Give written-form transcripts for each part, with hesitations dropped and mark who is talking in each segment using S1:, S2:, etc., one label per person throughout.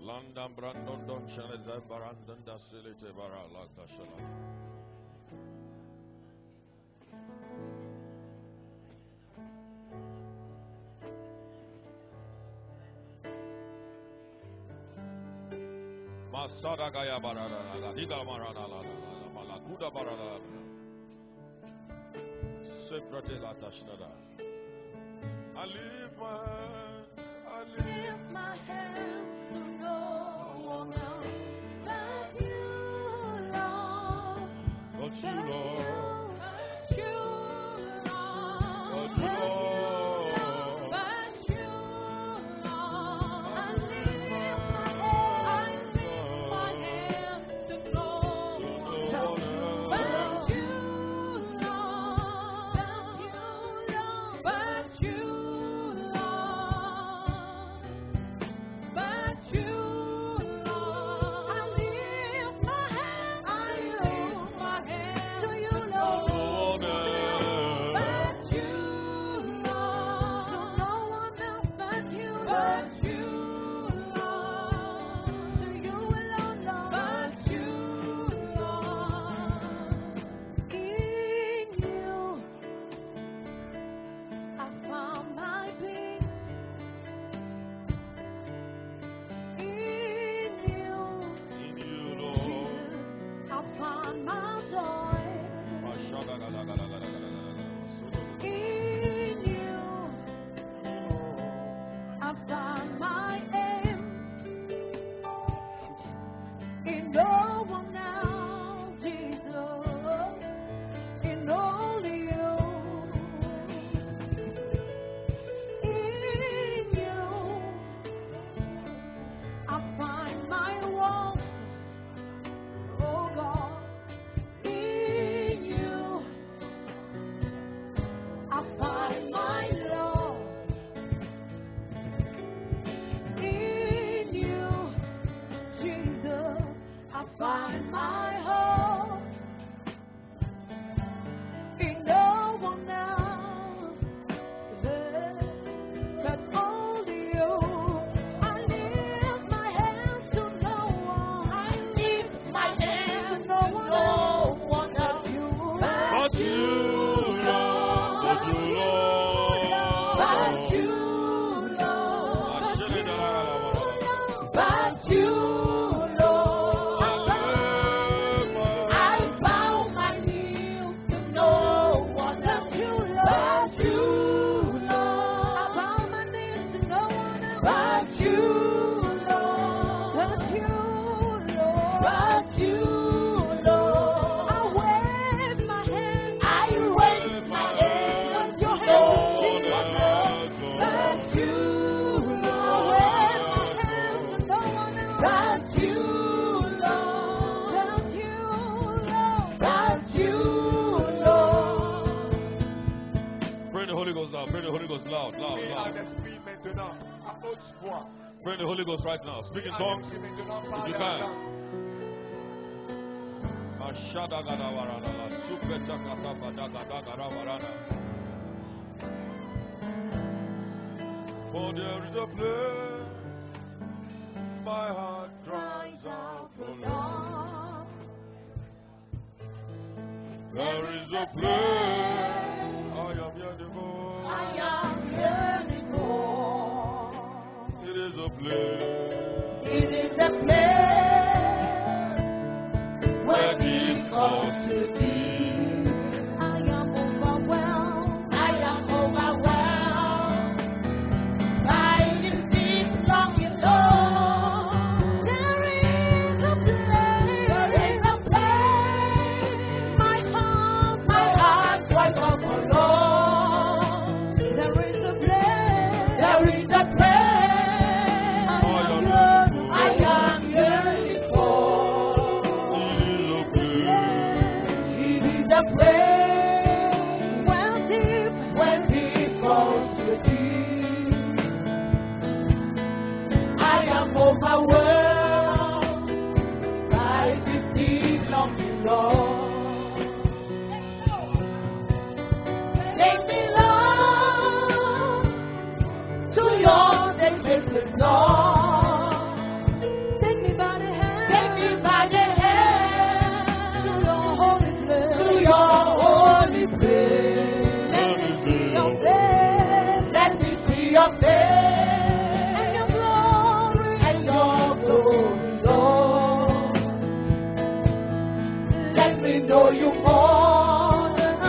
S1: Landam Brandon Don Shanazai Barandon Dasilite Barala Tashala. Masada Gaya Barada, Diga Marana, Malakuda Barada, Sepratega Tashnada. I lift my hands, I lift my hands to no one else but you, Lord. But you, Lord. But you, Lord. But you, Lord. But you, Lord. I lift my hands to no one else but you, Lord. But you, pray the Holy Ghost right now. Speak in tongues if you can. For there is a place my heart cries out for Lord. There is a place I am yearning for. I am yearning for. It is a place. It is a place where peace comes to thee. I am overwhelmed. I am overwhelmed by this deep longing, Lord. There is a place. There is a place. My heart cries out for Lord. There is a place. There is a place. I am
S2: Oh, my world, life is deep, long Lord. Take me, Lord, to your sacred Lord. Take me by the hand. Take me by the hand to your holy place. To your holy place. Let me see your face. Let me see your face. And your glory. And your glory, Lord. Let me know you more than I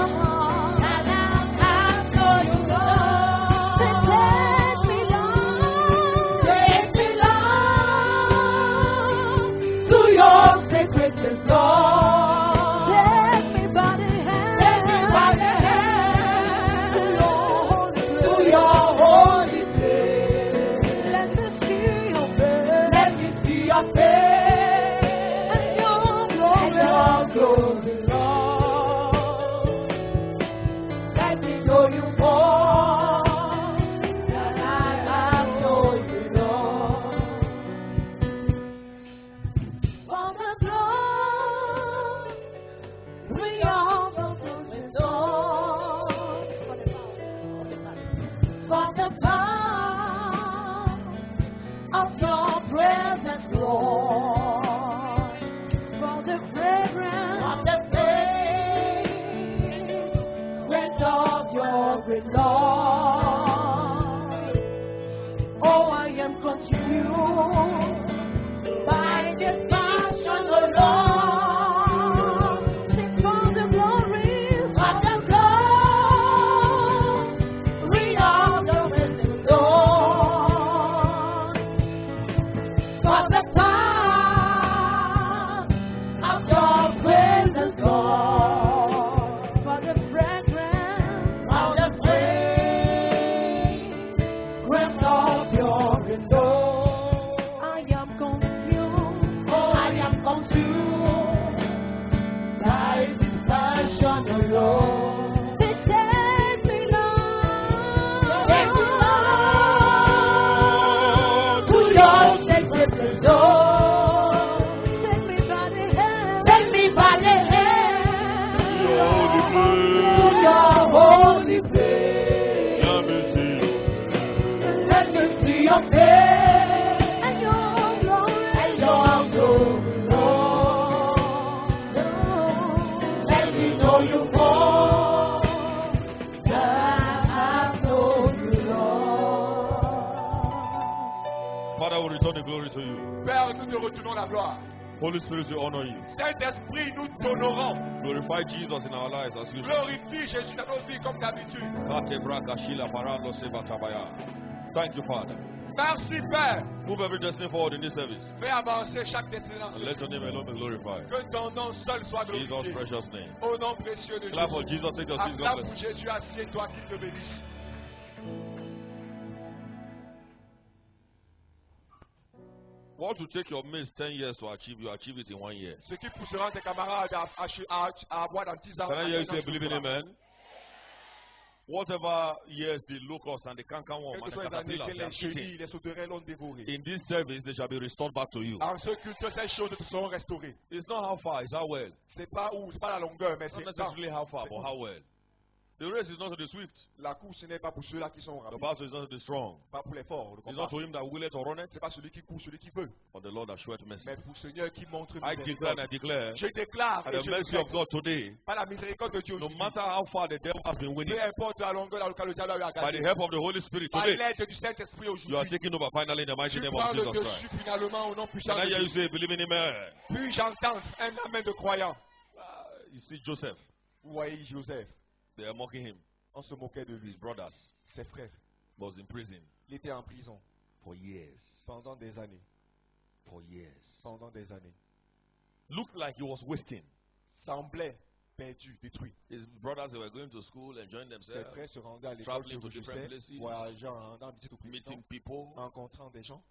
S2: know you, Lord. Take me, Lord. Take me, Lord, to your sacred place, Lord. Take me by the hand. Take me by the hand to your holy place. Let me see your face. Let me see your face. And your glory, Lord. Let me know you more than I know you, Lord. For the glory of the goodness, Lord. For the power of your presence, Lord. For the fragrance of the fragrance of your great Lord. Oh, I am consumed by this passion, oh Lord. Sing for the glory of the risen Lord. For the power of your presence, Lord. For the fragrance of the fragrance of your love. I am consumed. Oh, I am consumed by this passion, oh Lord. Say, take me, Lord. Take me, Lord, to your sacred place, Lord. Take me by the hand. Take me by the hand to your holy place. Let me see your face and your glory, Lord. Let me know you more than I know you, Lord.
S1: Father, we return the glory to you.
S3: Père, nous te retournons la gloire.
S1: Holy Spirit, we honor you.
S3: Saint-Esprit, nous t'honorons.
S1: Glorify Jesus in our lives as usual.
S3: Glorifie Jésus dans nos vies comme d'habitude.
S1: Thank you, Father.
S3: Merci, Père.
S1: Move every destiny forward in this service.
S3: Fais avancer chaque destination.
S1: And let your name alone be glorified.
S3: Que ton nom seul soit
S1: Jesus'
S3: glorifié.
S1: precious name.
S3: Au nom précieux de
S1: Clap for
S3: Jésus.
S1: Jesus, take your seats, God
S3: Acclame
S1: bless.
S3: pour Jésus, assieds-toi, qu'il te bénisse.
S1: What will take your mates 10 years to achieve, you achieve it in 1 year.
S3: Ce qui poussera tes camarades à avoir dans 10 ans.
S1: Can I hear you say, believing amen? Whatever years the locusts and the cankerworm
S3: Quelles
S1: and
S3: que
S1: the
S3: soient les années
S1: caterpillars
S3: que
S1: they
S3: les
S1: have
S3: chenilles,
S1: eaten,
S3: les sauterelles l'ont dévoré.
S1: in this service they shall be restored back to you.
S3: En ce culte, ces choses te seront restaurées.
S1: It's not how far, it's how well.
S3: C'est pas où, c'est pas la longueur, mais
S1: Not
S3: c'est
S1: necessarily how far,
S3: C'est
S1: but
S3: où.
S1: how well. The race is not to the swift.
S3: La course n'est pas pour ceux-là qui sont
S1: The
S3: rapides,
S1: battle is not to the strong.
S3: pas pour les forts. Le
S1: It's not
S3: combat.
S1: to him that willeth or runneth,
S3: C'est pas celui qui court, celui qui veut,
S1: but the Lord that showeth mercy.
S3: mais pour le Seigneur qui montre
S1: I declare and I
S3: miséricorde.
S1: declare
S3: Je déclare
S1: that
S3: et
S1: the
S3: je
S1: mercy of
S3: déclare
S1: God today,
S3: par la miséricorde de Dieu
S1: no
S3: aujourd'hui,
S1: matter how far the devil has been winning,
S3: peu importe la longueur dans laquelle le diable a eu à
S1: by the
S3: gagner,
S1: help of the Holy Spirit
S3: par
S1: today,
S3: l'aide du Saint-Esprit
S1: you are
S3: aujourd'hui,
S1: taking over finally in the mighty
S3: tu
S1: name
S3: prends
S1: of
S3: le
S1: Jesus
S3: dessus
S1: Christ.
S3: finalement au nom puissant
S1: Can I
S3: de
S1: hear you
S3: Jésus.
S1: say, believing amen?
S3: Puis-je entendre un amen de croyant?
S1: You see Joseph,
S3: Vous voyez Joseph,
S1: they are mocking him.
S3: on se moquait de lui.
S1: His brothers
S3: Ses frères,
S1: was in prison
S3: il était en prison
S1: for years.
S3: pendant des années.
S1: For years.
S3: Pendant des années.
S1: Looked like he was wasting.
S3: Semblait perdu, détruit.
S1: His brothers, they were going to school, enjoying
S3: Ses
S1: themselves,
S3: frères se rendaient à l'école,
S1: traveling
S3: se
S1: to different
S3: réjouissaient,
S1: places,
S3: voyageant en visite au
S1: meeting
S3: président,
S1: people,
S3: rencontrant des gens,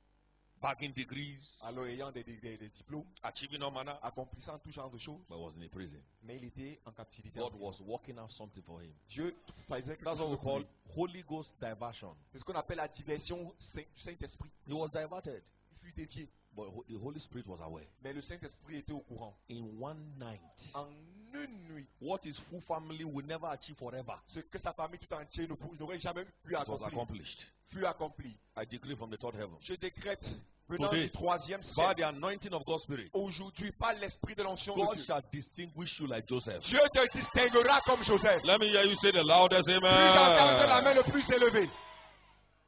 S1: bagging degrees,
S3: alors ayant des diplômes,
S1: achieving all manner,
S3: accomplissant tout genre de choses,
S1: but was in a prison.
S3: mais il était en captivité.
S1: God was working out something for him.
S3: Dieu faisait quelque
S1: That's what
S3: chose
S1: we
S3: pour
S1: call
S3: lui.
S1: Holy Ghost diversion.
S3: C'est ce qu'on appelle la diversion du Saint-Esprit.
S1: He was diverted.
S3: Il pu dévier.
S1: But the Holy Spirit was aware.
S3: Mais le Saint-Esprit était au courant.
S1: In one night,
S3: En une nuit,
S1: what his full family will never achieve forever,
S3: ce que sa famille tout entière n'aurait jamais pu
S1: it was
S3: accomplir,
S1: accomplished.
S3: fut accompli.
S1: I decree from the third heaven.
S3: Je décrète, venant
S1: Today,
S3: du troisième
S1: By
S3: ciel,
S1: the anointing of God's Spirit,
S3: aujourd'hui, par l'esprit de l'onction de
S1: God
S3: Dieu,
S1: shall distinguish you like Joseph.
S3: Dieu te distinguera comme Joseph.
S1: Let me hear you say the loudest
S3: Plus j'entends la main
S1: amen.
S3: le plus élevée.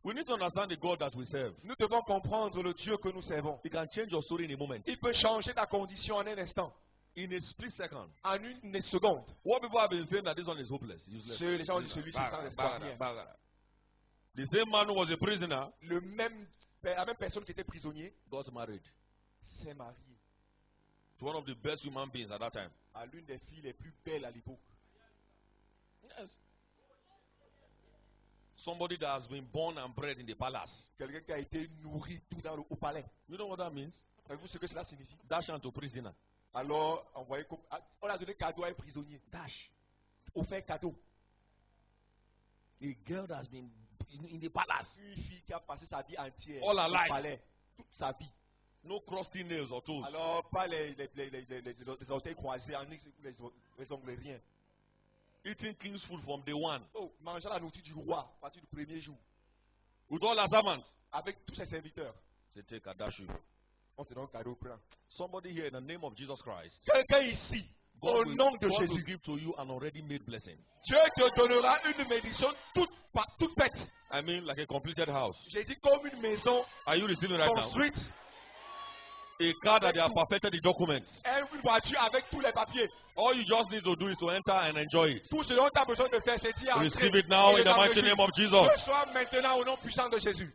S1: We need to understand the God that we serve.
S3: Nous devons comprendre le Dieu que nous servons.
S1: He can change your story in a moment.
S3: Il peut changer ta condition en un instant,
S1: In a split second.
S3: en une seconde.
S1: What people have been saying that this one is hopeless, useless.
S3: Les gens disent celui-ci sans espoir. Rien.
S1: The same man who was a prisoner
S3: La même personne qui était prisonnier
S1: got married
S3: s'est mariée
S1: to one of the best human beings at that time.
S3: à l'une des filles les plus belles à l'époque.
S1: Yes. Somebody that has been born and bred in the palace.
S3: Quelqu'un qui a été nourri tout au palais.
S1: You know what that means?
S3: Savez-vous ce que cela signifie?
S1: Dash into prisoner.
S3: Alors, on a donné cadeau à un prisonnier.
S1: Dash.
S3: Offert cadeau.
S1: A girl that has been in the palace.
S3: Une fille qui a passé sa vie entière
S1: All her
S3: au
S1: life.
S3: palais. Toute sa vie.
S1: No crusty nails or toes.
S3: Alors, pas les orteils croisés, les ongles, rien.
S1: Eating king's food from day one.
S3: Oh, mangeant la nourriture du roi à partir du premier jour.
S1: With all her servants.
S3: Avec tous ses serviteurs.
S1: Say, take a dash you.
S3: On te donne cadeau plein.
S1: Somebody here in the name of Jesus Christ.
S3: Quelqu'un ici, au nom de
S1: God will
S3: Jésus,
S1: give to you an already made blessing.
S3: Dieu te donnera une bénédiction toute faite.
S1: I mean, like a completed house.
S3: J'ai dit comme une maison
S1: Are you receiving right now?
S3: construite.
S1: A car that they have perfected the documents.
S3: Une voiture avec tous les papiers.
S1: All you just need to do is to enter and enjoy it.
S3: Tout ce dont tu as besoin de faire, c'est d'y entrer.
S1: Receive it now
S3: et
S1: in the mighty
S3: d'enregistrer.
S1: name of
S3: Que
S1: Jesus.
S3: soit maintenant au nom puissant de Jésus.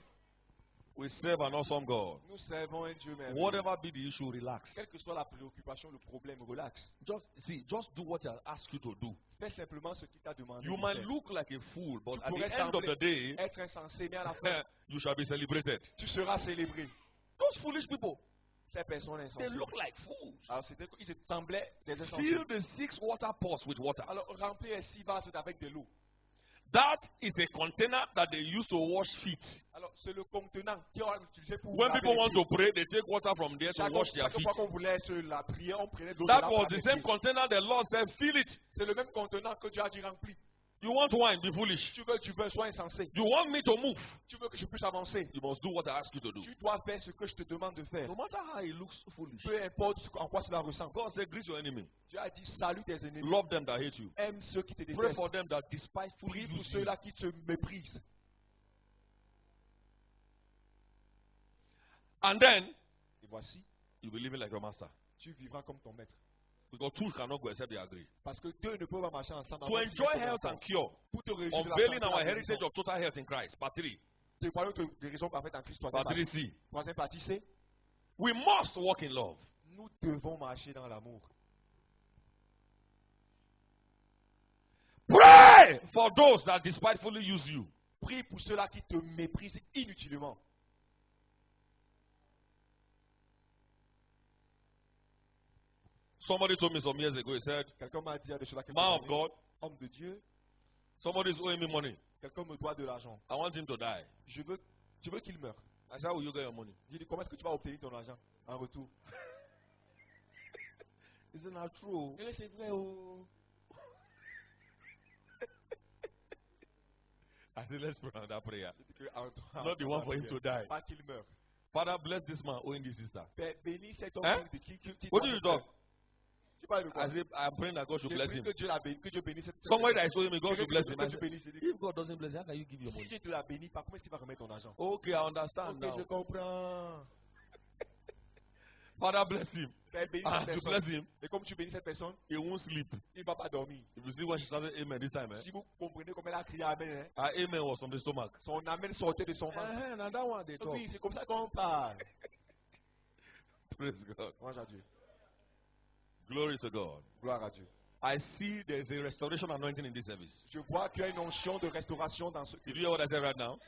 S1: We serve an awesome God.
S3: Nous servons un Dieu merveilleux.
S1: Whatever be the issue, relax.
S3: Quelle que soit la préoccupation, le problème, relax.
S1: Just do what I ask you to do.
S3: Fais simplement ce qu'il t'a demandé.
S1: You
S3: de
S1: might
S3: faire.
S1: look like a fool, but
S3: Tu
S1: at
S3: pourrais
S1: the end of the day,
S3: être insensé, mais à la fin,
S1: you shall be celebrated.
S3: tu seras célébré.
S1: Those foolish people,
S3: Ces personnes
S1: they
S3: insensées.
S1: look like fools.
S3: Alors, ils se semblaient des insensés.
S1: Fill the 6 water pots with water.
S3: Alors, remplis les 6 vases avec de l'eau.
S1: That is a container that they use to wash feet.
S3: Alors, c'est le contenant qui est utilisé pour
S1: When
S3: laver
S1: people
S3: les
S1: want
S3: pieds.
S1: to pray, they take water from there to
S3: Chaque
S1: wash their
S3: fois
S1: feet.
S3: qu'on voulait se la prier, on prenait de l'eau.
S1: That
S3: de la
S1: was
S3: part
S1: the
S3: des
S1: same
S3: pieds.
S1: container the Lord said, fill it.
S3: C'est le même contenant que Dieu a dit rempli.
S1: You want wine, be foolish.
S3: Tu veux, sois insensé.
S1: You want me to move.
S3: Tu veux que je puisse avancer.
S1: You must do what I ask you to do.
S3: Tu dois faire ce que je te demande de faire.
S1: No matter how it looks foolish.
S3: Peu importe en quoi cela ressemble.
S1: God said, greet your enemy.
S3: Dieu a dit salue tes ennemis.
S1: Love them that hate you.
S3: Aime ceux qui te
S1: Pray
S3: détestent.
S1: for them that despitefully
S3: Prie pour
S1: use you.
S3: ceux-là qui te méprisent.
S1: And then,
S3: Et voici,
S1: you'll be living like your master.
S3: tu vivras comme ton maître.
S1: Because two cannot go except they agree.
S3: Parce que deux ne peuvent pas marcher ensemble.
S1: To enjoy health and cure,
S3: Pour te réjouir de la
S1: unveiling
S3: santé,
S1: our
S3: la
S1: heritage
S3: guérison.
S1: of total health in Christ. Part 3.
S3: Te voyons que guérison parfaite en Christ.
S1: Part 3C.
S3: Troisième partie, c'est
S1: We must walk in love.
S3: nous devons marcher dans l'amour.
S1: Pray for those that despitefully use you.
S3: Prie pour ceux-là qui te méprisent inutilement.
S1: Somebody told me some years ago, he said,
S3: Quelqu'un m'a dit à des choses là.
S1: man of God,
S3: Homme de Dieu,
S1: somebody is owing me money.
S3: quelqu'un me doit de l'argent.
S1: I want him to die.
S3: Je veux qu'il meure.
S1: I said, how will you get your money?
S3: J'ai dit, comment est-ce que tu vas obtenir ton argent en retour?
S1: Is it not true?
S3: Et c'est vrai, oh.
S1: I said, let's pray on that prayer.
S3: J'ai dit que, en-
S1: Not the one for him to die.
S3: Pas qu'il meure.
S1: Father, bless this man owing this sister.
S3: Père, bénis cet homme
S1: Hein?
S3: qui
S1: What
S3: doit
S1: do you
S3: me
S1: talk?
S3: faire. Tu parles de quoi?
S1: I said, I'm praying that God should
S3: Je
S1: bless
S3: prie
S1: him.
S3: que Dieu la bénisse, que Dieu bénisse cette
S1: Somebody that is owing me, God should bless him.
S3: Que
S1: I
S3: Dieu
S1: said,
S3: bénisse. J'ai dit,
S1: if God doesn't bless you, how can you give your
S3: si
S1: money?
S3: Dieu te la bénit, par comment est-ce qu'il va remettre ton argent?
S1: Okay, I understand
S3: Ok,
S1: now.
S3: je comprends.
S1: Father, bless him.
S3: Père, bénis
S1: And
S3: cette
S1: as you bless
S3: personne.
S1: him,
S3: Et comme tu bénis cette personne,
S1: he won't sleep.
S3: il ne va pas dormir.
S1: If you see when she started amen this time,
S3: Si vous comprenez comment elle a crié Amen, hein,
S1: her amen was from the stomach.
S3: son Amen sortait de son ventre.
S1: And that one they talk.
S3: Oui, c'est comme ça qu'on parle.
S1: Praise God.
S3: Gloire à Dieu.
S1: Glory to God.
S3: Gloire à Dieu.
S1: I see there's a restoration anointing in this service.
S3: Je vois qu'il y a une onction de restauration dans ce.
S1: Did you hear what I said right now?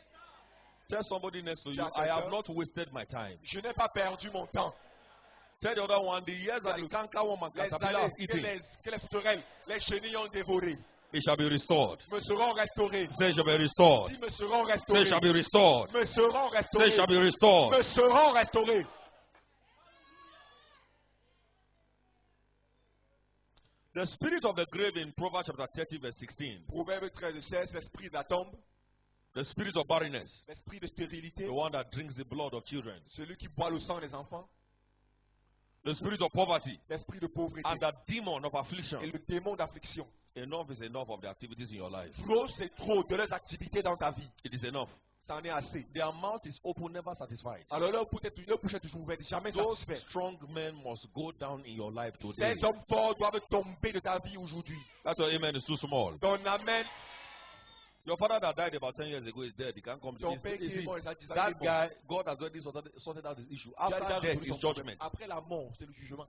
S1: Tell somebody next to you, I have not wasted my time.
S3: Je n'ai pas perdu mon temps.
S1: Tell the other one, the years that the canker worm and
S3: Les
S1: caterpillar
S3: années
S1: has
S3: que
S1: eaten,
S3: les sauterelles, les chenilles ont dévoré.
S1: It shall be restored.
S3: me seront restaurés.
S1: Say, it shall be restored.
S3: Dis, me seront
S1: Say,
S3: restaurés.
S1: it shall be restored.
S3: Me seront
S1: Say,
S3: restaurés.
S1: it shall be restored.
S3: Me seront restaurés.
S1: The spirit of the grave in Proverbs chapter 30 verse 16.
S3: Proverbe 13:16, l'esprit de la tombe,
S1: The spirit of barrenness.
S3: l'esprit de stérilité,
S1: The one that drinks the blood of children.
S3: celui qui boit le sang des enfants,
S1: The spirit of poverty.
S3: l'esprit de pauvreté
S1: And the demon of affliction.
S3: et le démon d'affliction.
S1: Enough is enough of the activities in your life.
S3: Trop, c'est trop de leurs activités dans ta vie.
S1: It is enough.
S3: Ça en est assez.
S1: Their mouth is open, never satisfied.
S3: Alors leur bouche est toujours ouverte, jamais
S1: Those
S3: satisfait.
S1: strong men must go down in your life today.
S3: Ces hommes forts doivent tomber de ta vie aujourd'hui.
S1: That's why amen is too small.
S3: Ton amen,
S1: Your father that died about 10 years ago is dead. He can't come to
S3: ton
S1: this.
S3: père qui
S1: You
S3: est
S1: see,
S3: mort, ça dit ça, il
S1: that
S3: est mort.
S1: guy, God has already sorted out this issue.
S3: Tu as
S1: After
S3: déjà
S1: death
S3: résolu
S1: is
S3: son problème.
S1: judgment.
S3: Après la mort, c'est le jugement.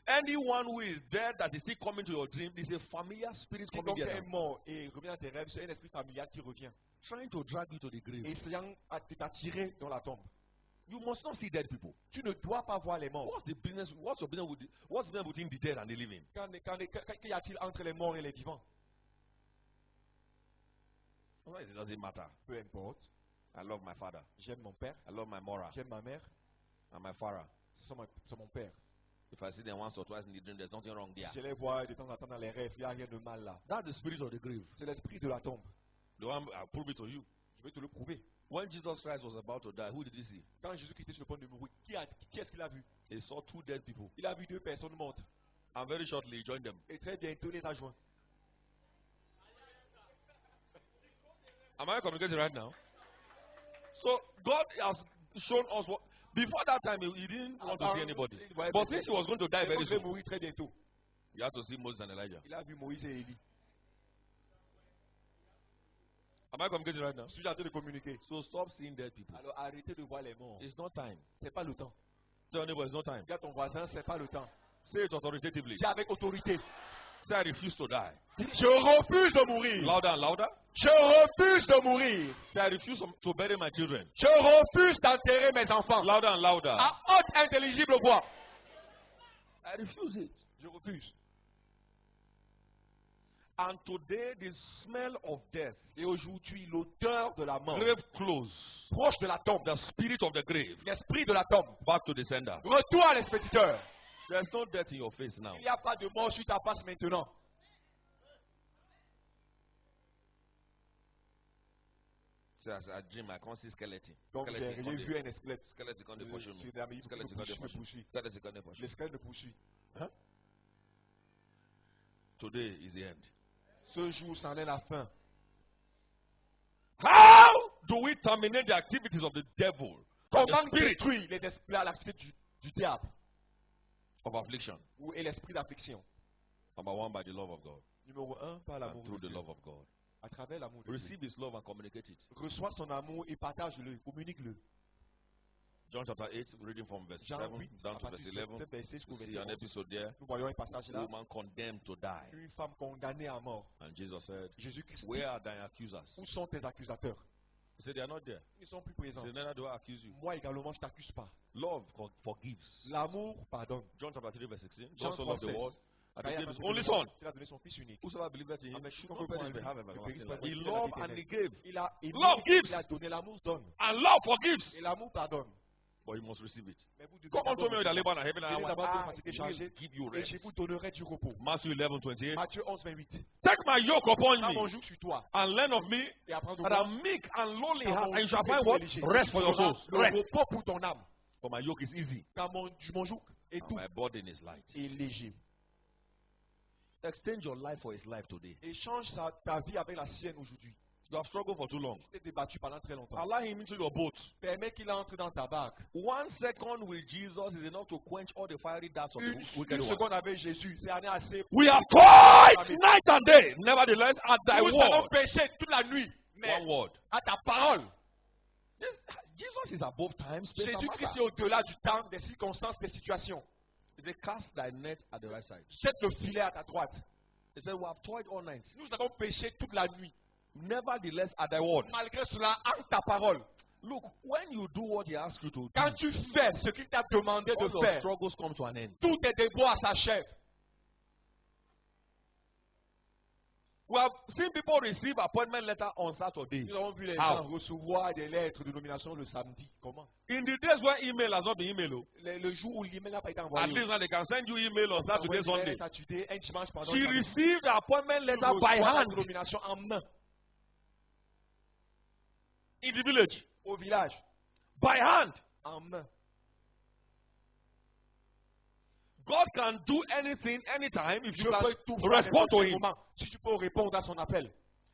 S1: Anyone who is dead that is still coming to your dream is a familiar spirit coming
S3: Quiconque
S1: here,
S3: est mort et revient dans tes rêves, c'est un esprit familial qui revient,
S1: trying to drag you to the grave.
S3: essayant de t'attirer dans la tombe.
S1: You must not see dead people.
S3: Tu ne dois pas voir les morts.
S1: What's your business what's the business between the dead and the living?
S3: Qu'y a-t-il entre les morts et les vivants?
S1: Well, it doesn't matter.
S3: Peu importe.
S1: I love my father.
S3: J'aime mon père,
S1: I love my mother
S3: j'aime ma mère,
S1: and my father.
S3: c'est mon père.
S1: If I see them once or twice in the dream, there's nothing wrong there.
S3: Je les vois de temps en temps dans les rêves, il n'y a rien de mal là.
S1: That's the spirit of the grave.
S3: C'est l'esprit de la tombe.
S1: The one I'll prove it to you.
S3: Je vais te le prouver.
S1: When Jesus Christ was about to die, who did he see?
S3: Quand Jésus Christ était sur le point de mourir, qui est-ce qu'il a vu?
S1: He saw two dead people.
S3: Il a vu deux personnes mortes.
S1: And very shortly he joined them.
S3: Et très bientôt, il les a joints.
S1: Am I communicating right now? So God has shown us what. Before that time, he didn't want to see anybody. But since he was going to die very
S3: Il va
S1: soon,
S3: mourir très bientôt.
S1: he had to see Moses and Elijah.
S3: Il a vu Moïse et Élie.
S1: Am I communicating right now?
S3: Je suis en train de communiquer.
S1: So stop seeing dead people.
S3: Alors arrêtez de voir les morts.
S1: It's not time.
S3: C'est pas le temps.
S1: Tell your neighbor it's not time.
S3: Regarde ton voisin, c'est pas le temps.
S1: Say it authoritatively.
S3: Dis avec autorité.
S1: Say I refuse to die.
S3: Dis, je refuse de mourir.
S1: Louder and louder.
S3: Je refuse de mourir.
S1: Say I refuse to bury my children.
S3: Je refuse d'enterrer mes enfants.
S1: Louder and louder.
S3: À haute intelligible voix.
S1: I refuse it.
S3: Je refuse.
S1: And today the smell of death,
S3: Et aujourd'hui, l'odeur de la mort,
S1: grave close,
S3: proche de la tombe,
S1: the spirit of the grave,
S3: l'esprit de la tombe,
S1: back to the sender.
S3: retour à l'expéditeur.
S1: There's no death in your face now.
S3: Il n'y a pas de mort sur ta face maintenant.
S1: So as I dream, I can't see skeleton.
S3: Donc j'ai
S1: Skeleton
S3: vu un squelette.
S1: Skeleton can't pursue me.
S3: Sur la main,
S1: Skeleton can't pursue me.
S3: poursuit.
S1: Skeleton can't pursue me.
S3: L'esquelette me poursuit.
S1: Today is the end.
S3: Ce jour, c'en est la fin.
S1: How do we terminate the activities of the devil? And the
S3: Comment
S1: spirit
S3: détruire les esprits à l'activité du diable
S1: of affliction.
S3: et l'esprit d'affliction?
S1: Number one, by the love of God.
S3: Numéro 1, par l'amour
S1: And through
S3: de
S1: the
S3: Dieu.
S1: love of God.
S3: À travers l'amour de Dieu.
S1: Receive his love and communicate it.
S3: Reçois son amour et partage-le, communique-le.
S1: John chapter 8, reading from verse
S3: Jean
S1: 7
S3: 8,
S1: down
S3: à
S1: to
S3: partir
S1: verse
S3: de
S1: 11.
S3: ce verset jusqu'au
S1: We see
S3: verset
S1: an
S3: 11.
S1: episode there.
S3: Nous voyons un passage là.
S1: Woman condemned to die.
S3: Une femme condamnée à mort.
S1: And Jesus said,
S3: Jésus-Christ dit,
S1: where are thy accusers?
S3: où sont tes accusateurs?
S1: He said, they are not there.
S3: Ils ne sont plus
S1: He
S3: présents.
S1: said, neither do I accuse you.
S3: Moi également, je ne t'accuse pas.
S1: Love forgives.
S3: L'amour pardonne.
S1: John chapter 3, verse 16.
S3: Jean
S1: God so loved the
S3: 3:16.
S1: world, and
S3: Car
S1: he
S3: il a
S1: gave his
S3: donné
S1: only
S3: le
S1: son.
S3: monde, il a donné son fils unique.
S1: Whosoever believeth in him
S3: Avec
S1: should
S3: quiconque
S1: not
S3: croit en
S1: perish
S3: lui,
S1: but have
S3: ne
S1: everlasting
S3: périsse pas,
S1: life.
S3: mais
S1: He
S3: qu'il ait la vie
S1: loved and he
S3: éternelle.
S1: gave.
S3: Il a aimé,
S1: Love gives.
S3: il a donné, l'amour donne.
S1: And love forgives.
S3: Et l'amour pardonne.
S1: But you must receive it.
S3: Mais vous devez
S1: Come unto me with a
S3: d'abord
S1: labor and heaven, and I
S3: venez
S1: will
S3: d'abord fatigué, chargé,
S1: give you
S3: et
S1: rest.
S3: je vous donnerai du repos.
S1: Matthew 11, 28.
S3: Matthieu 11, 28.
S1: Take my yoke upon
S3: Prends mon
S1: me
S3: joug sur toi
S1: and learn of me,
S3: et apprends de
S1: that
S3: moi.
S1: I'm meek and lowly
S3: Car
S1: heart,
S3: mon
S1: and you shall
S3: joug est
S1: find what?
S3: léger.
S1: Rest for your
S3: Tu auras
S1: souls.
S3: le
S1: Rest.
S3: repos pour ton âme.
S1: For my yoke is easy,
S3: Car mon joug est
S1: and
S3: doux
S1: my burden is light.
S3: et léger.
S1: Exchange your life for his life today.
S3: Échange ta vie avec la sienne aujourd'hui.
S1: You have struggled for too long.
S3: Tu t'es débattu pendant très longtemps.
S1: Allow him into your boat.
S3: Permets qu'il entre dans ta barque.
S1: 1 second with Jesus is enough to quench all the fiery darts of the wicked
S3: Une
S1: one.
S3: seconde avec Jésus, c'est assez.
S1: We have toiled night and day. Nevertheless, at thy
S3: Nous avons
S1: word.
S3: péché toute la nuit, mais
S1: One word.
S3: à ta parole.
S1: Jesus is above time, space, and
S3: Jésus-Christ
S1: matter.
S3: est au-delà du temps, des circonstances, des situations.
S1: He said, cast thy net at the right side.
S3: Jette le filet à ta droite.
S1: He said, we have toiled all night.
S3: Nous avons péché toute la nuit.
S1: Nevertheless, at thy word.
S3: Malgré cela, en ta parole.
S1: Look, when you do what he asks you to do,
S3: Quand tu fais ce qu'il t'a demandé
S1: all
S3: de
S1: your
S3: faire,
S1: struggles come to an end.
S3: tous tes déboires s'achèvent.
S1: We have seen people receive appointment letter on Saturday.
S3: Nous avons vu les
S1: How?
S3: gens recevoir des lettres de nomination le samedi. Comment?
S1: In the days where email has not been email,
S3: Le jour où l'email n'a pas été
S1: at
S3: envoyé.
S1: least now they can send you email on Saturday, Sunday.
S3: Saturday, un dimanche pendant
S1: She
S3: le samedi.
S1: received the appointment
S3: Tu
S1: letter
S3: reçois
S1: by
S3: la
S1: hand
S3: nomination en main
S1: in the village.
S3: au village.
S1: By hand.
S3: En main.
S1: God can do anything, anytime, if
S3: Je
S1: you can
S3: peux tout faire
S1: respond to
S3: n'importe quel
S1: Him.
S3: moment. Si tu peux répondre à son appel.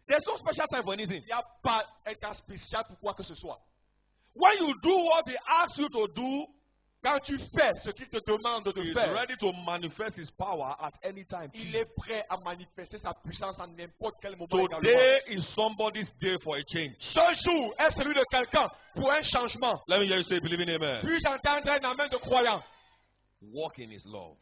S1: There's no special time for anything.
S3: Il n'y a pas un temps spécial pour quoi que ce soit.
S1: When you do what He asks you to do,
S3: Quand tu fais ce qu'il te demande de
S1: He is
S3: faire,
S1: ready to manifest His power at any time.
S3: il est prêt à manifester sa puissance en n'importe quel moment également.
S1: Today is somebody's day for a change.
S3: Ce jour est celui de quelqu'un pour un changement.
S1: Let me hear you say, believe in Amen.
S3: Puis-je entendre un amen de croyant?
S1: Walk in His love.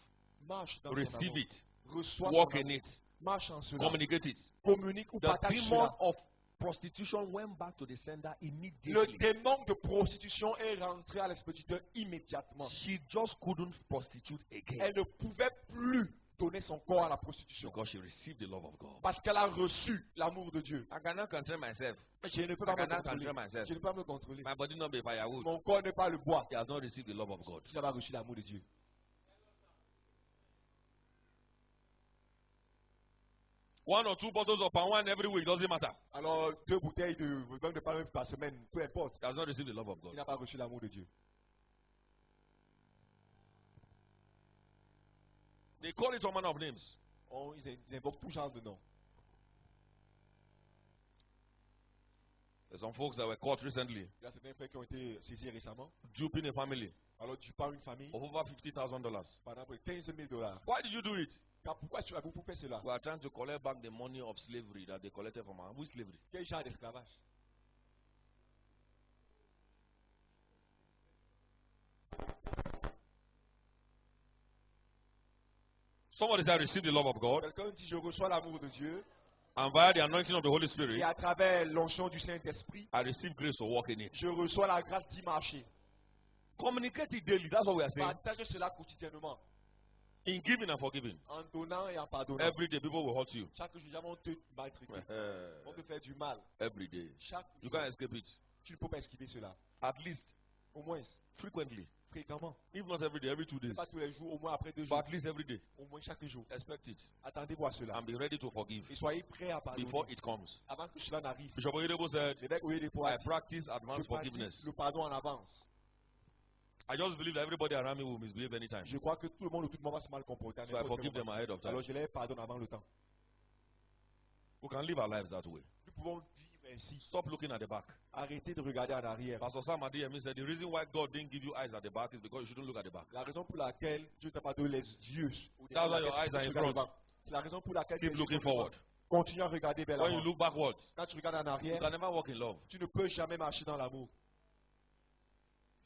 S3: Marche dans son
S1: Receive
S3: amour.
S1: it.
S3: Reçois
S1: Walk
S3: son
S1: in
S3: amour.
S1: it.
S3: Marche en cela.
S1: Communicate it.
S3: Communique ou
S1: The
S3: partage
S1: demon
S3: cela.
S1: of prostitution went back to the sender
S3: Le
S1: immediately.
S3: démon de prostitution est rentré à l'expéditeur immédiatement.
S1: She just couldn't prostitute again
S3: Elle ne pouvait plus donner son corps à la prostitution
S1: because she received the love of God.
S3: parce qu'elle a reçu l'amour de Dieu.
S1: I cannot control myself.
S3: Je ne peux pas
S1: I
S3: me
S1: cannot
S3: contrôler.
S1: control myself.
S3: Je ne peux pas me contrôler.
S1: My body not be firewood.
S3: Mon corps n'est pas le bois.
S1: He has not received the love of God.
S3: Tu n'as pas reçu l'amour de Dieu.
S1: One or two bottles of palm wine every week doesn't matter.
S3: Alors, 2 bouteilles de vin de palme par semaine, peu importe.
S1: He has not received the love of
S3: Il
S1: God.
S3: n'a pas reçu l'amour de Dieu.
S1: They call it all manner of names.
S3: Ils invoquent tout genre de noms.
S1: There's some folks that were caught recently
S3: Il y a certains frères qui ont été saisis récemment.
S1: duping a family
S3: Alors, tu parles une famille
S1: of over $50,000.
S3: pendant près de $15,000.
S1: Why did you do it?
S3: Pourquoi tu as beaucoup fait cela?
S1: We are trying to collect back the money of slavery that they collected from us. Which slavery?
S3: Quel genre d'esclavage?
S1: Somebody said, I received the love of God,
S3: Quelqu'un dit, je reçois l'amour de Dieu
S1: and via the anointing of the Holy
S3: et
S1: Spirit,
S3: à travers l'onction du Saint-Esprit,
S1: I received grace to walk in it.
S3: je reçois la grâce d'y marcher.
S1: Communicate it daily. That's what we are saying.
S3: Partage cela quotidiennement,
S1: In giving and forgiving.
S3: en donnant et en pardonnant.
S1: Every day, people will hurt you.
S3: Chaque jour, jamais on te maltraiter, on te fait du mal.
S1: Every day.
S3: Chaque
S1: You
S3: jour,
S1: can't escape it.
S3: tu ne peux pas esquiver cela.
S1: At least,
S3: Au moins,
S1: frequently.
S3: fréquemment.
S1: If not every day, every 2 days.
S3: Pas tous les jours, au moins après 2
S1: But
S3: jours.
S1: at least every day.
S3: Au moins chaque jour.
S1: Expect it.
S3: Attendez-vous à cela.
S1: And be ready to forgive
S3: Et soyez prêts à pardonner
S1: before it comes.
S3: avant que cela n'arrive.
S1: Bishop Oyedepo said,
S3: L'évêque Oyedepo
S1: I
S3: a dit,
S1: practice
S3: je
S1: advanced
S3: pratique
S1: forgiveness.
S3: le pardon en avance.
S1: I just believe that everybody around me will misbehave anytime.
S3: Je crois que tout le monde autour de moi va se mal comporter. à
S1: So I
S3: n'importe
S1: forgive
S3: quel
S1: them
S3: moment.
S1: ahead of time.
S3: Alors je les pardonne avant le temps.
S1: We can live our lives that way.
S3: Nous pouvons vivre ainsi.
S1: Stop looking at the back.
S3: Arrêtez de regarder en arrière.
S1: Pastor Sam Adeyemi said the reason why God didn't give you eyes at the back is because you shouldn't look at the back.
S3: La raison pour laquelle Dieu t'a pas donné les yeux.
S1: That's why your eyes are in front.
S3: C'est la raison pour laquelle
S1: Keep
S3: tes yeux
S1: looking
S3: sont devant.
S1: forward.
S3: Continue à regarder vers
S1: When you
S3: l'avant.
S1: look backwards,
S3: Quand tu regardes en
S1: you
S3: arrière,
S1: can never walk in love.
S3: tu ne peux jamais marcher dans l'amour.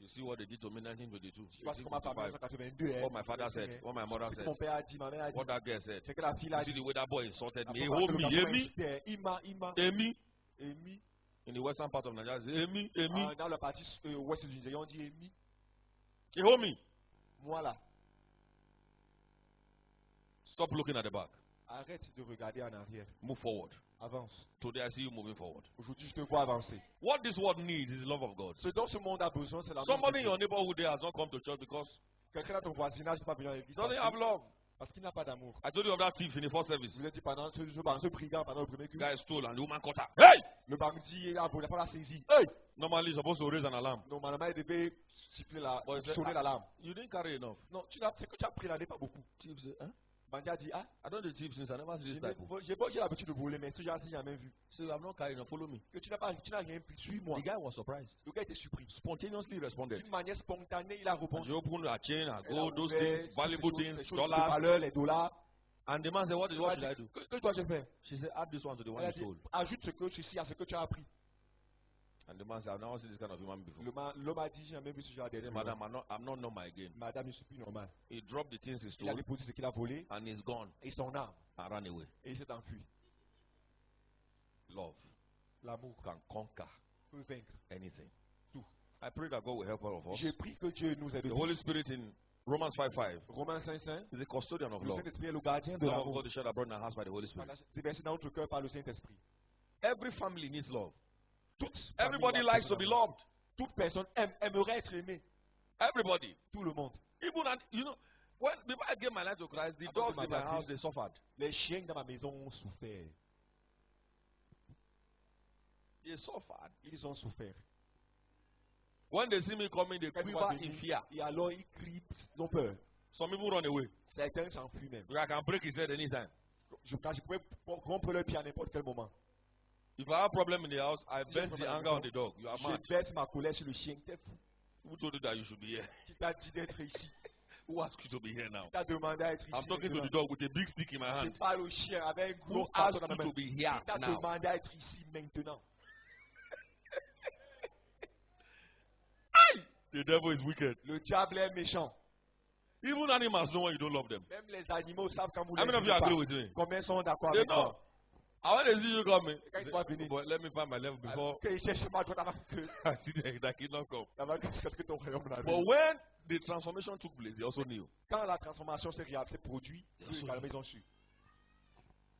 S1: You see what they did to me in 1922,
S3: Tu vois ce qu'on m'a fait en
S1: 1855.
S3: 1982.
S1: What my father said, what my mother
S3: Ce que
S1: said,
S3: mon père a dit, ma mère a dit.
S1: what that girl said.
S3: C'est que la fille a
S1: You see
S3: dit.
S1: the way that boy insulted me.
S3: Après,
S1: He
S3: parce
S1: hold
S3: que le
S1: me,
S3: garçon m'a
S1: Emi,
S3: insulté, Ima.
S1: Emi.
S3: Emi.
S1: In the western part of Nigeria, it's Emi.
S3: Dans le parti ouest du Nigeria, on dit Emi.
S1: He hold me.
S3: Moi là.
S1: Stop looking at the back.
S3: Arrête de regarder en arrière.
S1: Move forward.
S3: Avance.
S1: Today I see you moving forward.
S3: Aujourd'hui, je te vois avancer.
S1: What this world needs is the love of God.
S3: Ce dont ce monde a besoin, c'est l'amour.
S1: Somebody
S3: de
S1: in
S3: Dieu.
S1: your neighborhood there has not come to church because
S3: Quelqu'un dans ton voisinage n'est pas venu à l'église
S1: he doesn't have love.
S3: parce qu'il n'a pas d'amour.
S1: I told you of that thief in the first service.
S3: Je vous ai dit pendant ce brigand, pendant le premier
S1: The
S3: culte,
S1: guy stole and the woman caught her. Hey!
S3: le bandit il a pas la saisie. Hey!
S1: Normally you're supposed to raise an alarm.
S3: Normalement, il devait siffler
S1: But he said,
S3: sonner l'alarme.
S1: You didn't carry enough.
S3: Non, c'est que tu as pris la pas beaucoup.
S1: Thief said, huh?
S3: Bandit a dit, ah,
S1: I don't do thief since I never see this type.
S3: j'ai l'habitude de voler, mais ce genre-ci, j'ai jamais vu.
S1: So you have not carried enough. Follow me.
S3: Que tu n'as rien pris, suis-moi.
S1: The guy was surprised.
S3: Le gars était surpris.
S1: Spontaneously responded.
S3: D'une manière spontanée, il a
S1: And
S3: répondu.
S1: you open a chain and
S3: Elle a
S1: gold, those
S3: ouvert
S1: things, valuable
S3: ces
S1: things,
S3: choses de
S1: dollars.
S3: valeur, les dollars.
S1: And the man said, what should I do?
S3: Que dois-je faire?
S1: She said, add this one to the one
S3: Elle a
S1: you
S3: dit,
S1: stole.
S3: ajoute ce que ceci à ce que tu as appris.
S1: And the man said, I've never seen this kind of human before.
S3: L'homme a dit, j'ai jamais vu ce genre
S1: He
S3: d'être
S1: said,
S3: humain.
S1: Madam, I'm not normal again.
S3: Madame, je suis plus normal.
S1: He dropped the things he
S3: Il a
S1: stole
S3: déposé ce qu'il a volé
S1: and he's gone
S3: et son arme.
S1: and ran away.
S3: Et il s'est enfui.
S1: Love
S3: L'amour
S1: can conquer
S3: peut vaincre.
S1: anything.
S3: Tout.
S1: I pray that God will help all of us.
S3: J'ai pris que Dieu nous aide.
S1: The Holy Spirit in Romans 5:5
S3: Romains 5:5.
S1: is a custodian of
S3: Le
S1: love.
S3: Saint-Esprit est le gardien de
S1: Love of
S3: l'amour.
S1: God is shed abroad in our hearts by the Holy Spirit.
S3: C'est versé dans notre cœur par le Saint-Esprit.
S1: Every family needs love.
S3: Everybody
S1: Everybody likes to be loved.
S3: Toute personne aimerait être aimée.
S1: Everybody.
S3: Tout le monde.
S1: Even, you know, before I gave my life to Christ, the
S3: Avant
S1: dogs
S3: de
S1: in my
S3: m'adapter.
S1: house, they suffered.
S3: Les chiens dans ma maison ont souffert.
S1: They suffered.
S3: Ils ont souffert.
S1: When they see me coming, they
S3: Quand ils voient
S1: quiver in
S3: venir,
S1: fear.
S3: et alors ils crient, ils ont peur.
S1: Some people run away.
S3: Certains s'enfuient même.
S1: I can break his head anytime.
S3: Je pouvais rompre leur pied à n'importe quel moment.
S1: If I have a problem in the house, I
S3: Si j'ai un
S1: vent the
S3: problème à la
S1: anger on
S3: maison,
S1: the dog. You are
S3: Je
S1: mad.
S3: baisse ma colère sur le chien. T'es fou.
S1: Who told you that you should be here?
S3: Qui t'a dit d'être ici?
S1: Who asked you to be here now?
S3: Qui t'a demandé à être ici?
S1: I'm talking to
S3: maintenant?
S1: the dog with a big stick in my
S3: Je
S1: hand.
S3: parle au chien avec un
S1: Who
S3: gros
S1: asked
S3: marteau dans
S1: you
S3: ma main.
S1: to be here
S3: Qui t'a
S1: now?
S3: demandé à être ici maintenant?
S1: The devil is wicked.
S3: Le diable est méchant.
S1: Even animals know when you don't love them.
S3: Même les animaux savent quand vous
S1: How many of
S3: les
S1: you
S3: aimez
S1: agree
S3: pas.
S1: with me?
S3: Combien sont d'accord
S1: They
S3: avec
S1: know.
S3: moi?
S1: I want to see you coming.
S3: Quand il va venir.
S1: But let me find my level before
S3: Que cherche ma droite avant que
S1: I see the kingdom come.
S3: jusqu'à ce que ton royaume n'arrive.
S1: But when the transformation took place, they also knew.
S3: Quand la transformation s'est produite, eux également ils ont su.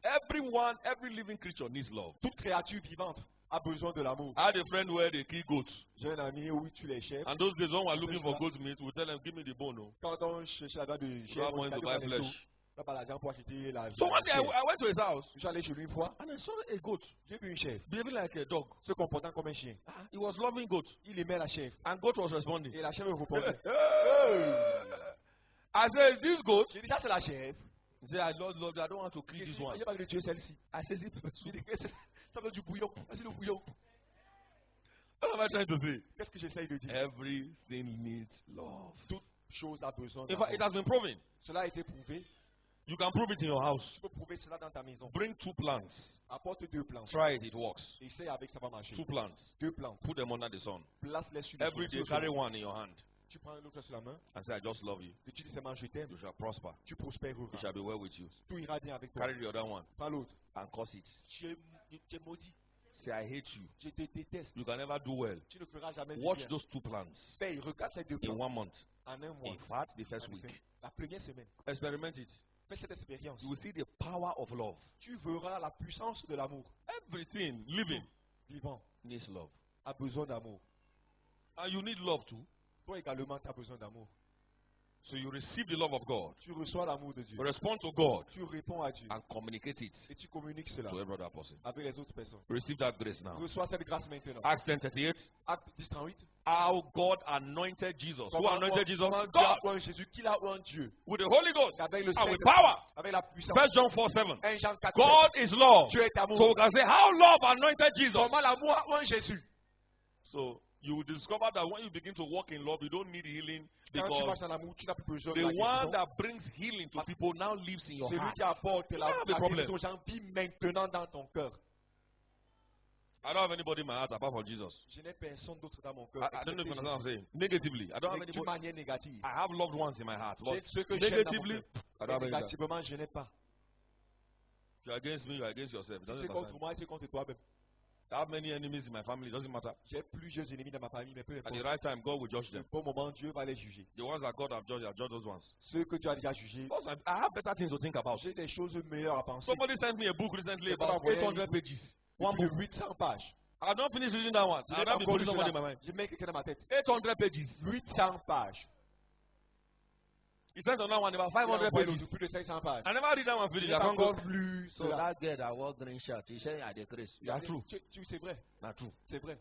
S1: Everyone, every living creature needs love.
S3: Toute créature vivante a besoin de l'amour.
S1: I had a friend where they kill goats.
S3: J'ai un ami où tu les chefs.
S1: And those days when we're looking for goat meat, we tell them, give me the bone. No?
S3: Quand on cherche la viande de
S1: We
S3: chèvre,
S1: have money to buy flesh.
S3: on pas l'argent pour acheter la viande.
S1: So one day
S3: de chèvre.
S1: I went to his house
S3: Je suis allé chez lui une fois,
S1: and I saw a goat
S3: j'ai vu une chèvre
S1: behaving like a dog.
S3: se comportant comme un chien.
S1: He was loving goat.
S3: Il aimait la chèvre.
S1: And goat was responding.
S3: Et la chèvre répondait.
S1: I said, is this goat?
S3: J'ai dit, ça c'est la chèvre.
S1: He said, I don't love, I don't want to kill
S3: J'ai
S1: this
S3: dit,
S1: one.
S3: j'ai pas envie de tuer celle-ci.
S1: I said, "Zip."
S3: J'ai dit, ça veut du bouillon. C'est le bouillon.
S1: What am I trying to say?
S3: Qu'est-ce que j'essaye de dire?
S1: Everything needs love.
S3: Toute chose a besoin
S1: In fact, it
S3: d'amour.
S1: has been proven.
S3: Cela a été prouvé.
S1: You can prove it in your house.
S3: Tu peux prouver cela dans ta maison.
S1: Bring 2 plants.
S3: Apporte 2 plantes.
S1: Try it, it works.
S3: Essaye avec, ça va marcher.
S1: 2 plants.
S3: 2 plantes.
S1: Put them under the sun.
S3: Place-les sur le
S1: Every day,
S3: soleil.
S1: carry one in your hand.
S3: Tu prends l'autre sur la main.
S1: And say, I just love you.
S3: Et tu dis seulement je t'aime.
S1: You shall prosper.
S3: Tu prospéreras.
S1: It shall be well with you.
S3: Tout ira bien avec toi.
S1: Carry the other one
S3: Prends l'autre.
S1: and curse it.
S3: Tu es maudit.
S1: Say, I hate you.
S3: Je te déteste.
S1: You can never do well.
S3: Tu ne feras jamais du
S1: Watch
S3: bien.
S1: those 2 plants
S3: Paye, regarde ces 2
S1: in
S3: plantes
S1: 1 month.
S3: en un mois.
S1: In fact, the first
S3: En effet,
S1: week.
S3: la première semaine.
S1: Experiment it.
S3: Fais cette expérience.
S1: You will see the power of love.
S3: Tu verras la puissance de l'amour.
S1: Everything living
S3: Vivant
S1: needs love.
S3: a besoin d'amour.
S1: And you need love too.
S3: Toi également, tu as besoin d'amour.
S1: So you receive the love of God.
S3: Tu reçois l'amour de Dieu.
S1: Respond to God
S3: Tu réponds à Dieu.
S1: and communicate it
S3: Et tu communiques cela
S1: to every other person.
S3: avec les autres personnes.
S1: Receive that grace now.
S3: Reçois cette grâce maintenant.
S1: Acts 10:38.
S3: Acte 10:38.
S1: How God anointed Jesus. Who anointed Jesus?
S3: Comment Dieu
S1: God.
S3: a oint Jésus. Qui l'a oint Dieu?
S1: With the Holy Ghost
S3: Avec le
S1: and with
S3: Saint-Esprit.
S1: power.
S3: Avec la puissance.
S1: 1 John 4:7.
S3: 1 Jean 4.
S1: God is love.
S3: Dieu est amour.
S1: So we can say how love anointed Jesus.
S3: Comment l'amour a oint Jésus?
S1: So you will discover that when you begin to walk in love, you don't need healing
S3: Quand tu
S1: because
S3: passes dans l'amour, tu n'as plus besoin de
S1: the
S3: la
S1: one
S3: guérison.
S1: that brings healing to people now lives in your
S3: Celui
S1: heart.
S3: qui apporte la
S1: You have a problem.
S3: guérison aux gens vit maintenant dans ton cœur.
S1: I don't have anybody in my heart apart from Jesus.
S3: Je n'ai personne d'autre dans mon cœur.
S1: I don't know if you
S3: excepté
S1: understand what I'm
S3: Jésus.
S1: saying. Negatively, I don't have
S3: Mais d'une
S1: anybody.
S3: manière négative.
S1: I have loved ones in my heart. But
S3: J'ai ceux que j'aime dans mon
S1: negatively,
S3: cœur.
S1: I don't have
S3: Mais
S1: any. If
S3: négativement, je n'ai pas.
S1: you're against me, you're against yourself. It
S3: Tu
S1: doesn't
S3: es contre
S1: matter.
S3: moi, tu es contre toi-même.
S1: I have many enemies in my family. It doesn't matter.
S3: J'ai plusieurs ennemis dans ma famille, mais peu
S1: At the
S3: importe.
S1: right time, God will judge them.
S3: Au bon moment, Dieu va les juger.
S1: The ones that God have judged, I'll judge those ones.
S3: Ceux que Dieu a déjà jugés,
S1: Because I have better things to think about.
S3: j'ai des choses meilleures à penser.
S1: Somebody sent me a book recently
S3: Quelqu'un
S1: about
S3: m'a envoyé
S1: 800
S3: un
S1: pages.
S3: One
S1: One
S3: book,
S1: book.
S3: 800 pages.
S1: I don't finish reading that one.
S3: Je
S1: I'll
S3: n'ai pas
S1: not be
S3: encore lu
S1: putting somebody in my
S3: cela.
S1: mind.
S3: Je mets quelqu'un dans ma tête.
S1: 800 pages.
S3: 800 pages.
S1: He sent another one about
S3: Il a
S1: 500
S3: envoyé
S1: pages.
S3: l'autre, plus de 500 pages.
S1: I never read that one
S3: Je
S1: finish.
S3: n'ai
S1: I
S3: pas
S1: can't go.
S3: encore lu
S4: So
S3: cela.
S4: that girl that wore green shirt, he said I decrease.
S1: Yeah, true.
S3: C'est vrai.
S1: Not true.
S3: C'est vrai.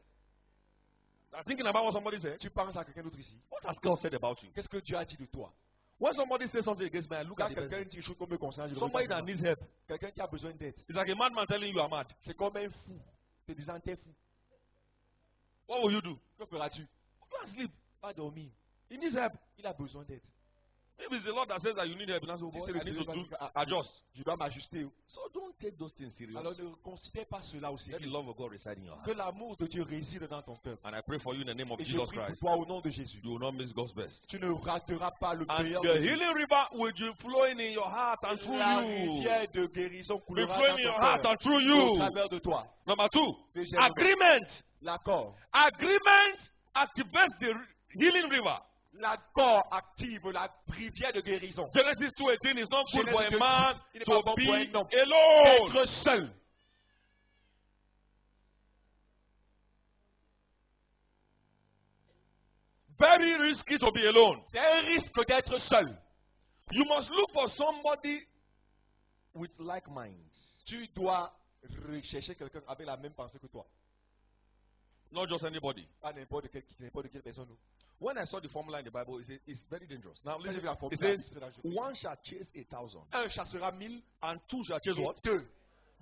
S1: I'm thinking about what somebody said.
S3: Tu penses à quelqu'un d'autre ici.
S1: What has God said about you?
S3: Qu'est-ce que Dieu a dit de toi?
S1: When somebody says something against me, I look
S3: Quand
S1: at the
S3: quelqu'un
S1: person.
S3: dit quelque chose comme me concerne, je
S1: Somebody
S3: regarde
S1: that
S3: devant.
S1: needs help.
S3: Quelqu'un qui a besoin d'aide.
S1: It's like a madman telling you you are mad.
S3: C'est comme un fou. Te disant t'es fou.
S1: What will you do?
S3: Que feras-tu?
S1: Go and sleep.
S3: Va dormir.
S1: He needs help.
S3: Il a besoin d'aide.
S1: Maybe it's the Lord that says that you need help. And I say, oh boy,
S3: C'est le
S1: I need
S3: Seigneur
S1: to
S3: qui
S1: do,
S3: dit que,
S1: adjust.
S3: Je dois m'ajuster.
S1: So don't take those things serious.
S3: Alors ne considère pas cela au
S1: Let the
S3: sérieux.
S1: love of God reside in your
S3: Que
S1: heart.
S3: l'amour de Dieu réside dans ton cœur.
S1: And I pray for you in the name of
S3: Et je
S1: Jesus
S3: prie pour
S1: Christ.
S3: toi au nom de Jésus.
S1: You will not miss God's best.
S3: Tu ne rateras pas le
S1: And
S3: meilleur
S1: the
S3: de Dieu.
S1: healing river will be flowing in your heart and through
S3: La
S1: you.
S3: rivière de guérison
S1: Be
S3: coulera
S1: flowing
S3: dans
S1: in your
S3: ton
S1: heart
S3: cœur.
S1: and through
S3: Au
S1: you.
S3: travers de toi.
S1: Number 2,
S3: Deuxièmement,
S1: agreement.
S3: l'accord.
S1: Agreement activates the healing river.
S3: La corde active la rivière de guérison.
S4: Genesis 2:18 is not good
S3: Genèse
S4: for a
S3: 2:18,
S4: man
S3: il n'est
S4: to
S3: pas bon
S4: be
S3: pour un homme
S4: alone.
S3: d'être seul.
S4: Very risky to be alone.
S3: C'est un risque d'être seul.
S4: You must look for somebody with like minds.
S3: Tu dois rechercher quelqu'un avec la même pensée que toi.
S4: Not just anybody.
S3: Pas n'importe quelle personne.
S4: When I saw the formula in the Bible, it's very dangerous. Now
S3: Quand j'ai
S4: listen,
S3: vu la
S4: it
S3: formule,
S4: says,
S3: c'est dangereux.
S4: one shall chase 1,000,
S3: Un chassera 1000
S4: and two shall chase
S3: et
S4: what?
S3: deux.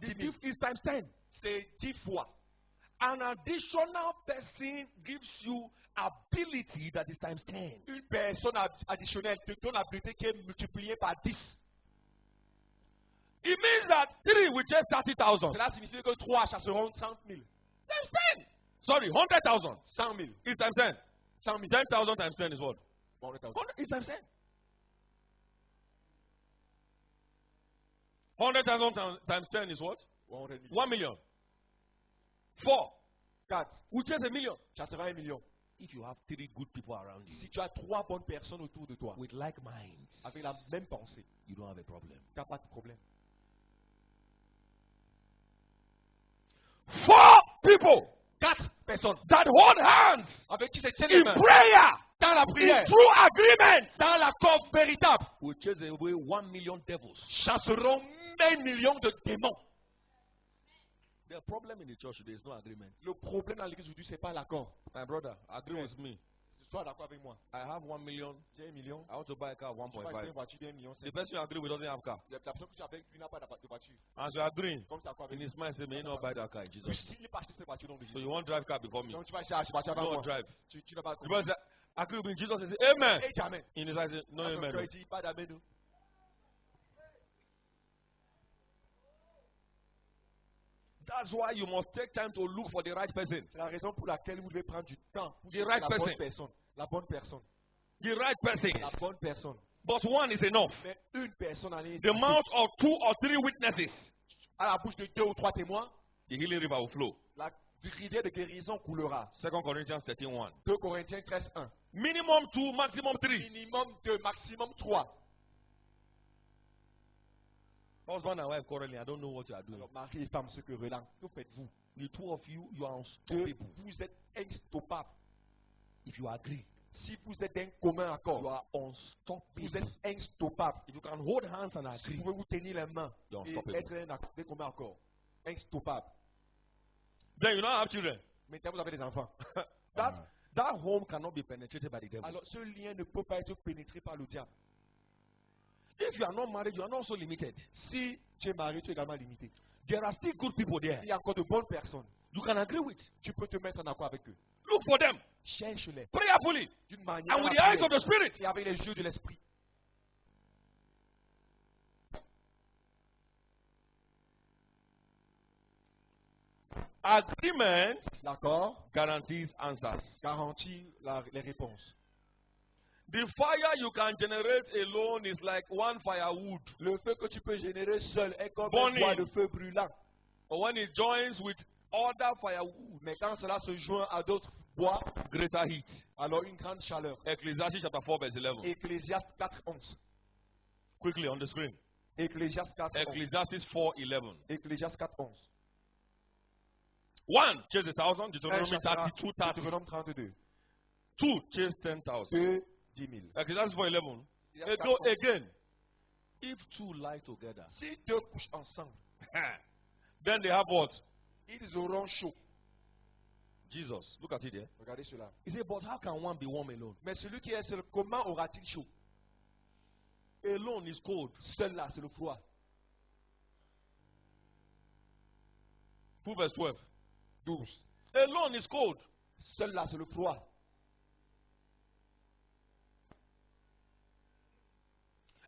S4: The
S3: 10 000.
S4: gift is times 10.
S3: C'est 10 fois.
S4: An additional person gives you ability that is times 10.
S3: Une personne additionnelle te donne l'habilité qui est multipliée par 10.
S4: It means that 3 will chase 30,000.
S3: Cela signifie que 3 chasseront 30 000.
S4: Times 10. Sorry, 100,000.
S3: 100 000.
S4: Is times 10.
S3: 100 000.
S4: 10,000 times 10 is what?
S3: 100,000.
S4: 100 is times 10. 100,000 times 10 is what?
S3: 100 000.
S4: 1 million. 4
S3: 4.
S4: will chase a million.
S3: Chassera 1 million.
S4: If you have 3 good people around you
S3: Si tu as 3 bonnes personnes autour de toi,
S4: with like minds,
S3: avec la même pensée,
S4: you don't have a problem.
S3: tu n'as pas de problème.
S4: 4 people
S3: 4 personnes
S4: that hold hands
S3: avec qui se tiennent les
S4: in
S3: mains
S4: prayer,
S3: dans la
S4: in
S3: prière,
S4: true agreement,
S3: dans l'accord véritable,
S4: will chase away 1 million devils.
S3: chasseront 1 million de démons.
S4: The problem in the church today is no agreement.
S3: Le problème dans l'église aujourd'hui, ce n'est pas l'accord.
S4: My brother, agree with me.
S3: Sois d'accord avec moi.
S4: I have 1 million.
S3: J'ai 1 million.
S4: I want to buy a car of
S3: Tu vas acheter une
S4: 1.5.
S3: voiture d'1 million.
S4: The person you agree with doesn't have car.
S3: La personne que tu as avec lui n'a pas de voiture.
S4: As you are agreeing,
S3: Comme ça, quoi
S4: in
S3: avec
S4: his mind, say, may you not buy that car in
S3: lui.
S4: Jesus'
S3: S'il n'est pas acheté cette voiture, donc
S4: So you won't drive car before me.
S3: donc tu vas acheter voiture
S4: You
S3: avant
S4: won't
S3: moi.
S4: drive.
S3: Tu n'as pas
S4: The person say, agree with me. Jesus says, Amen.
S3: Et jamais.
S4: In his eyes, say, no,
S3: Dans son
S4: amen.
S3: cœur, il dit pas d'amen. non.
S4: That's why you must take time to look for the right person.
S3: C'est la raison pour laquelle vous devez prendre du temps pour
S4: The
S3: chercher
S4: right
S3: la
S4: person.
S3: bonne personne. La bonne personne.
S4: The right
S3: La
S4: person.
S3: bonne personne.
S4: But one is enough.
S3: Mais une personne en est
S4: The mouth of 2 or 3 witnesses,
S3: à la bouche de 2 ou 3 témoins,
S4: the healing river will flow.
S3: la rivière de guérison coulera.
S4: 2 Corinthians 13:1.
S3: 2 Corinthiens 13, 1.
S4: Minimum 2, maximum 3.
S3: Minimum 2, maximum 3.
S4: Husband and wife quarreling, I don't know what you are doing.
S3: Alors, mari et femme se querellant, que faites-vous?
S4: The two of you, you are
S3: Que
S4: unstoppable.
S3: vous êtes instoppables.
S4: If you agree,
S3: Si vous êtes d'un commun
S4: you
S3: accord,
S4: are unstoppable.
S3: vous êtes instoppables.
S4: If you can hold hands and
S3: Si
S4: agree,
S3: vous pouvez vous tenir les mains
S4: You're
S3: et
S4: unstoppable.
S3: être d'un commun accord, instoppable.
S4: then you don't have children.
S3: Maintenant, vous avez des enfants.
S4: That home cannot be penetrated by the devil.
S3: Alors, ce lien ne peut pas être pénétré par le diable.
S4: If you are not married, you are not so limited.
S3: Si tu es marié, tu es également limité.
S4: There are still good people there.
S3: Il y a encore de bonnes personnes.
S4: You can agree with.
S3: Tu peux te mettre en accord avec eux.
S4: Look for them
S3: Cherche-les
S4: prayerfully
S3: d'une manière
S4: and with the
S3: à
S4: eyes of the Spirit.
S3: et avec les yeux de l'esprit.
S4: Agreement
S3: L'accord
S4: guarantees answers.
S3: garantit les réponses.
S4: The fire you can generate alone is like one firewood.
S3: Le feu que tu peux générer seul est comme
S4: Burning.
S3: un bois de feu brûlant.
S4: But when it joins with other firewood,
S3: Mais quand cela se joint à d'autres bois,
S4: greater heat.
S3: alors une grande chaleur.
S4: Ecclesiastes chapter 4 verse 11.
S3: Ecclésiaste 4, 11.
S4: Quickly on the screen.
S3: Ecclésiaste 4, 11.
S4: Ecclesiastes 4:11.
S3: Ecclésiaste 4, 11.
S4: 1 chase 1,000.
S3: Un
S4: Deuteronomy
S3: chassera-
S4: 32, 30.
S3: Deutéronome 32.
S4: 2 chase 10,000.
S3: 2, 10 000.
S4: Ecclesiastes 4:11.
S3: Ecclésiaste
S4: Go
S3: 4, 11.
S4: again. If two lie together,
S3: Si deux couchent ensemble,
S4: then they have what?
S3: ils auront chaud.
S4: Jesus. Look at it there.
S3: Regardez cela.
S4: He said, but how can one be warm alone?
S3: Mais celui qui est seul, comment aura-t-il chaud?
S4: Alone is cold.
S3: Seul là, c'est le froid.
S4: 2 verse 12.
S3: 12.
S4: Alone is cold.
S3: Seul là, c'est le froid.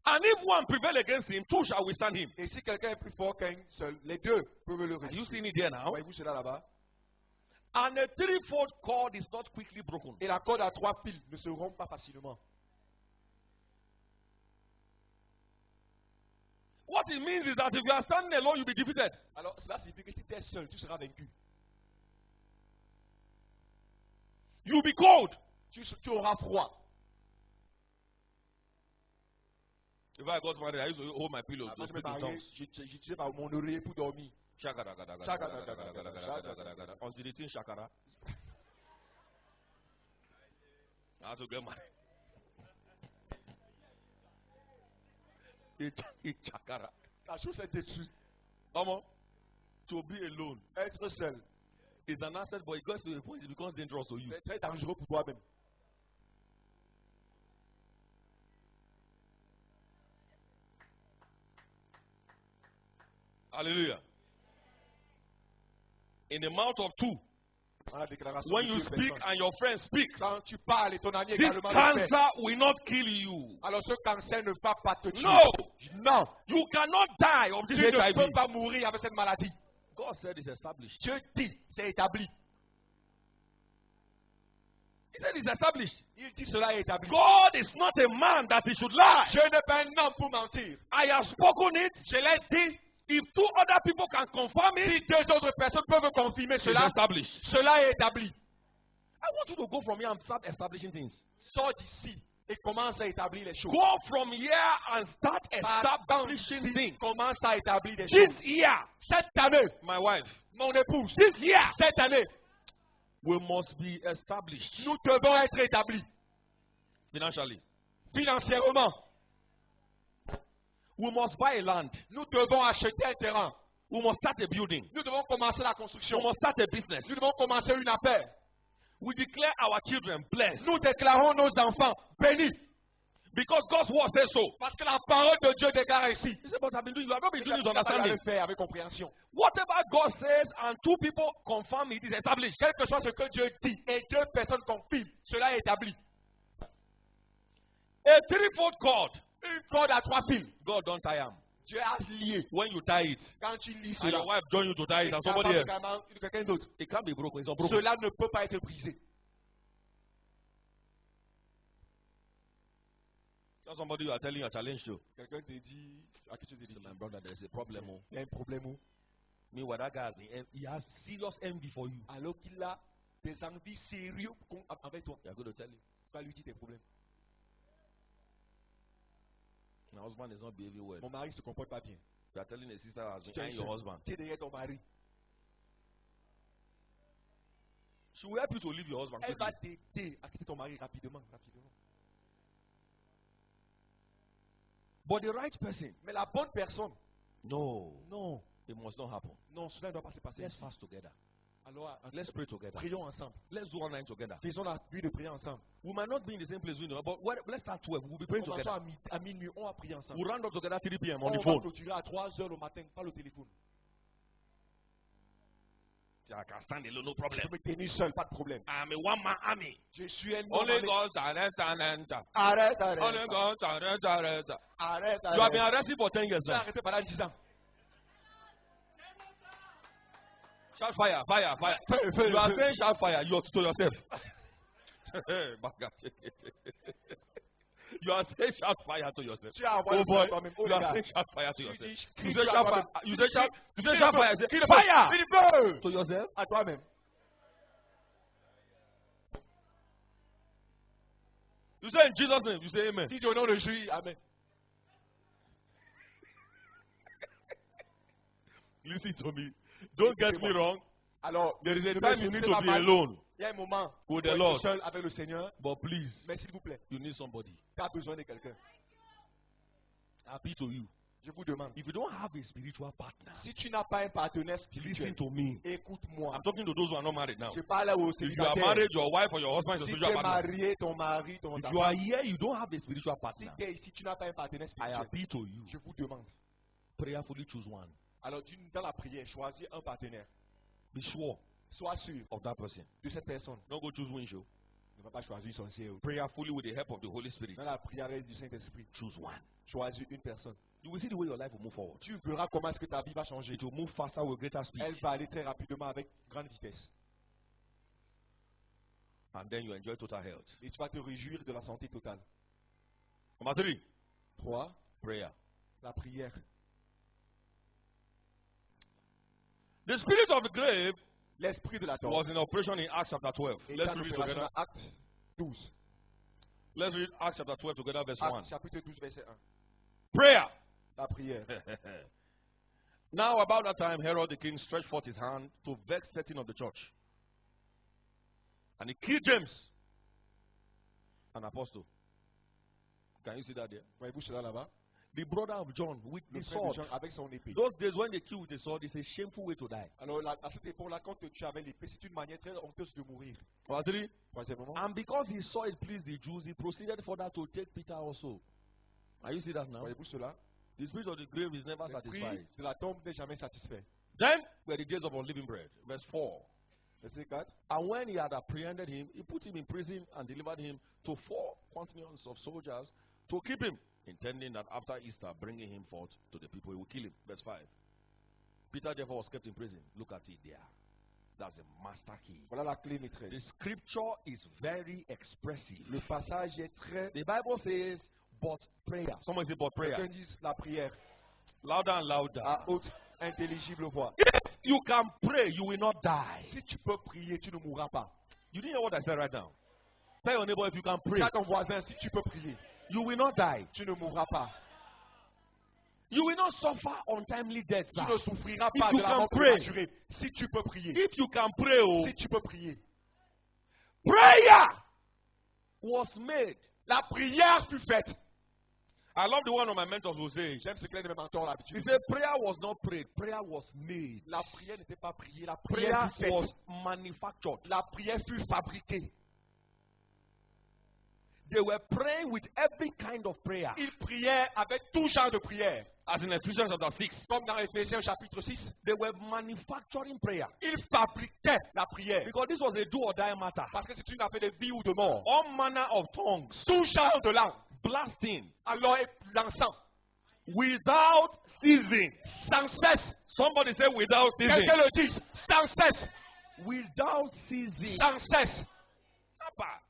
S4: And if one prevail against him, two shall withstand him.
S3: Et si quelqu'un est plus fort qu'un seul, les deux peuvent le
S4: Are you
S3: résister.
S4: seeing it there now?
S3: Voyez-vous cela là-bas?
S4: And a threefold cord is not quickly broken.
S3: Et la corde à 3 fils ne se rompt pas facilement.
S4: What it means is that if you are standing alone, you'll be defeated.
S3: Alors cela signifie que si tu es seul, tu seras vaincu.
S4: You'll be cold.
S3: Tu auras froid.
S4: Before I got married, I used to hold my pillows
S3: Avant
S4: to
S3: de me
S4: speak in
S3: marier,
S4: tongues.
S3: j'utilisais mon oreiller pour dormir.
S4: Until the thing shakara. I had to get married. It chakara.
S3: La chose est détruite.
S4: Comment? To be alone
S3: Être seul,
S4: is an asset, but it goes to a point it becomes dangerous to you.
S3: c'est très dangereux pour toi-même.
S4: Hallelujah. In the mouth of two,
S3: Dans la déclaration
S4: when
S3: de
S4: you
S3: deux
S4: speak
S3: personnes,
S4: and your friend speaks,
S3: quand tu parles et ton ami
S4: this
S3: également le fait,
S4: cancer will not kill you.
S3: alors ce cancer ne va pas te tuer.
S4: No,
S3: Non,
S4: you cannot die of this
S3: tu ne
S4: HIV.
S3: peux pas mourir avec cette maladie.
S4: God said it's established.
S3: Dieu dit, c'est établi.
S4: He said it's established.
S3: Il dit cela est établi.
S4: God is not a man that he should lie.
S3: Je n'ai pas un homme pour mentir.
S4: I have spoken it.
S3: Je l'ai dit.
S4: If two other people can confirm
S3: Si
S4: it,
S3: deux autres personnes peuvent confirmer
S4: it's
S3: cela,
S4: established.
S3: cela est établi.
S4: I want you to go from here and start establishing things.
S3: Sors d'ici et commence à établir les choses.
S4: Go from here and start
S3: Pardon,
S4: establishing things.
S3: commence à établir des
S4: This
S3: choses.
S4: year,
S3: Cette année,
S4: my wife,
S3: mon épouse,
S4: this year,
S3: cette année,
S4: we must be established
S3: nous devons être établis
S4: financially.
S3: financièrement.
S4: We must buy a land.
S3: Nous devons acheter un terrain.
S4: We must start a building.
S3: Nous devons commencer la
S4: We
S3: construction.
S4: must start a business.
S3: Nous devons commencer une affaire.
S4: We declare our children blessed
S3: Nous déclarons nos enfants bénis.
S4: because God's word says so.
S3: Parce que la parole de Dieu déclare ici.
S4: He said, but I've been doing, you have not been
S3: Tu
S4: doing it with
S3: n'as pas à
S4: understanding.
S3: le faire avec compréhension.
S4: Whatever God says and two people confirm it is established.
S3: Quel que soit ce que Dieu dit et deux personnes confirment, cela est établi.
S4: A threefold cord.
S3: Une corde à trois fils.
S4: God don't tie them.
S3: Dieu a lié.
S4: When you tie it,
S3: Quand tu lis
S4: and your
S3: cela,
S4: wife join you to tie it, and somebody else,
S3: quelqu'un d'autre,
S4: it can't be broken. It's unbroken.
S3: cela ne peut pas être brisé.
S4: Tell somebody you are telling a challenge to.
S3: Quelqu'un te dit, à qui tu te dis,
S4: Say, my brother, there's a problem. Oh.
S3: il y a un problème où,
S4: Meanwhile, that guy has been, he has serious envy for you.
S3: alors qu'il a des envies sérieuses avec toi,
S4: They are going to tell you,
S3: tu vas lui dire tes problèmes.
S4: my husband is not behaving well.
S3: Mon mari ne se comporte pas bien.
S4: You are telling a sister has been
S3: Tu
S4: eyeing your husband.
S3: es derrière ton mari.
S4: She will help you to leave your husband
S3: Elle va
S4: quickly.
S3: t'aider à quitter ton mari rapidement.
S4: But the right person,
S3: Mais la bonne personne,
S4: no,
S3: non,
S4: it must not happen.
S3: non, cela ne doit pas se passer.
S4: Let's
S3: ainsi.
S4: fast together.
S3: Alors,
S4: Let's pray together.
S3: prions ensemble.
S4: Let's do one night together.
S3: Faisons la nuit de prier ensemble.
S4: We might not be in the same place, you know, but let's start 12. We'll be praying
S3: Commençons
S4: together.
S3: à minuit, on va prier ensemble.
S4: We'll round up together 3 p.m. on
S3: On
S4: the
S3: va
S4: phone.
S3: clôturer à 3 heures le matin, pas le téléphone.
S4: I can stand alone, no
S3: Je
S4: problem.
S3: peux me tenir seul, pas de problème.
S4: I'm a one-man army.
S3: Je suis un homme
S4: Only
S3: avec-
S4: God can arrest and enter.
S3: Arrête,
S4: Only
S3: arrête.
S4: God can arrest and enter.
S3: Arrête,
S4: You have been
S3: arrête.
S4: arrested for 10 years
S3: Tu as
S4: now.
S3: arrêté pendant 10 ans.
S4: Shout fire, fire, fire.
S3: Feu, feu,
S4: You are
S3: feu.
S4: saying shout fire you to yourself. You are saying shout fire to yourself.
S3: Tu as envoyé
S4: Oh boy,
S3: le toi-même. Oh,
S4: you
S3: les
S4: are
S3: gars.
S4: saying shout fire to
S3: Tu
S4: yourself.
S3: dis,
S4: You
S3: crie
S4: say
S3: à
S4: shout
S3: toi-même.
S4: fire. You say shout. You say
S3: Crie
S4: shout
S3: le feu.
S4: fire. You say
S3: Crie le feu.
S4: fire
S3: Crie le feu.
S4: to yourself.
S3: À toi-même.
S4: You say in Jesus' name. You say amen.
S3: Dis au nom de Jésus, amen.
S4: Listen to me. Don't get me wrong.
S3: Alors,
S4: There is a
S3: ne
S4: time
S3: me
S4: you need
S3: saisissez
S4: to
S3: pas
S4: be
S3: mal.
S4: alone.
S3: Il y a un moment
S4: With
S3: où
S4: the
S3: être
S4: Lord.
S3: seul avec le Seigneur,
S4: But please,
S3: mais s'il vous plaît,
S4: you need somebody.
S3: tu as besoin de quelqu'un.
S4: Happy to you.
S3: Je vous demande,
S4: If you don't have a spiritual partner,
S3: si tu n'as pas un partenaire
S4: listen
S3: spirituel,
S4: to me.
S3: écoute-moi.
S4: I'm talking to those who are not married now.
S3: Je parle aux
S4: If you are
S3: célibataires.
S4: married, your wife or your husband is a
S3: Si tu
S4: spiritual
S3: es
S4: partner.
S3: marié, ton mari, ton
S4: If
S3: ta
S4: you are
S3: femme,
S4: here, you don't have a spiritual
S3: si
S4: partner.
S3: tu es ici, tu n'as pas un partenaire
S4: I
S3: spirituel.
S4: appeal to you.
S3: Je vous demande.
S4: Prayerfully choose one.
S3: Alors, dans la prière, choisis un partenaire.
S4: Be sure
S3: Sois sûr
S4: of that person.
S3: de cette personne.
S4: Don't go choose Winshow.
S3: Ne va pas choisir son ciel.
S4: Prayerfully with the help of the Holy Spirit.
S3: Dans la prière du Saint-Esprit,
S4: Choose one.
S3: choisis une personne.
S4: You will see the way your life will move forward.
S3: Tu verras comment est-ce que ta vie va changer.
S4: It will move faster with greater speed.
S3: Elle va aller très rapidement avec grande vitesse.
S4: And then you enjoy total health.
S3: Et tu vas te réjouir de la santé totale.
S4: Number 3,
S3: 3.
S4: prayer.
S3: La prière.
S4: The spirit of the grave
S3: L'esprit de la tombe.
S4: was in operation in Acts chapter 12.
S3: Et
S4: Let's
S3: dans
S4: read it
S3: l'opération
S4: together.
S3: Acte 12.
S4: Let's read Acts chapter 12 together, verse 1.
S3: Acte chapitre 12, verset 1.
S4: Prayer.
S3: La prière.
S4: Now, about that time, Herod the king stretched forth his hand to vex certain of the church. And he killed James, an apostle. Can you see that there?
S3: Voyez-vous cela là-bas?
S4: The brother of John with
S3: Le
S4: the
S3: frère de
S4: sword.
S3: Jean avec son épée.
S4: Those days when they kill with a sword, it's a shameful way to die.
S3: Alors à cette époque-là, quand tu avais l'épée, c'est une manière très honteuse de mourir.
S4: Number three,
S3: Troisièmement,
S4: and because he saw it pleased the Jews, he proceeded further to take Peter also. Are you see that now?
S3: voyez-vous cela?
S4: The spirit of the grave is never
S3: L'esprit
S4: satisfied.
S3: de la tombe n'est jamais satisfait.
S4: Then were the days of unleavened bread. Verse 4.
S3: Verset 4.
S4: And when he had apprehended him, he put him in prison and delivered him to 4 quaternions of soldiers to keep him, intending that after Easter, bringing him forth to the people, he would kill him. Verse 5. Peter therefore was kept in prison. Look at it there. That's the master key.
S3: Voilà la clé maîtresse.
S4: The scripture is very expressive.
S3: Le passage est très.
S4: The Bible says, but prayer. Someone say, but prayer.
S3: Quelqu'un dit la prière
S4: Louder and louder.
S3: à haute, intelligible voix.
S4: If you can pray, you will not die.
S3: Si tu peux prier, tu ne mourras pas.
S4: You didn't hear what I said right now. Tell your neighbor if you can pray,
S3: Dis à ton voisin, si tu peux prier,
S4: you will not die.
S3: tu ne mourras pas.
S4: You will not suffer untimely death.
S3: Tu
S4: Sir.
S3: ne souffriras
S4: If
S3: pas
S4: you
S3: de la
S4: can
S3: mort
S4: pray.
S3: prématurée. Si tu peux prier.
S4: If you can pray, oh,
S3: Si tu peux prier.
S4: prayer was made.
S3: La prière fut faite.
S4: I love the one of my mentors will say.
S3: J'aime ce que l'un de mes mentors a l'habitude.
S4: He said, prayer was not prayed, prayer was made.
S3: La prière n'était pas priée, la prière
S4: Prayer
S3: fut faite.
S4: was manufactured.
S3: La prière fut fabriquée.
S4: They were praying with every kind of prayer.
S3: Ils priaient avec tout genre de prière.
S4: As in Ephesians chapter 6.
S3: Comme dans Éphésiens chapitre 6.
S4: They were manufacturing prayer.
S3: Ils fabriquaient la prière.
S4: Because this was a do or die matter.
S3: Parce que c'est une affaire de vie ou de mort.
S4: All manner of tongues,
S3: Tout genre de langue.
S4: blasting,
S3: Alors l'encens.
S4: without ceasing.
S3: Sans cesse.
S4: Somebody say without ceasing.
S3: Quelqu'un le dit. Sans cesse.
S4: Without ceasing.
S3: Sans cesse.
S4: Papa,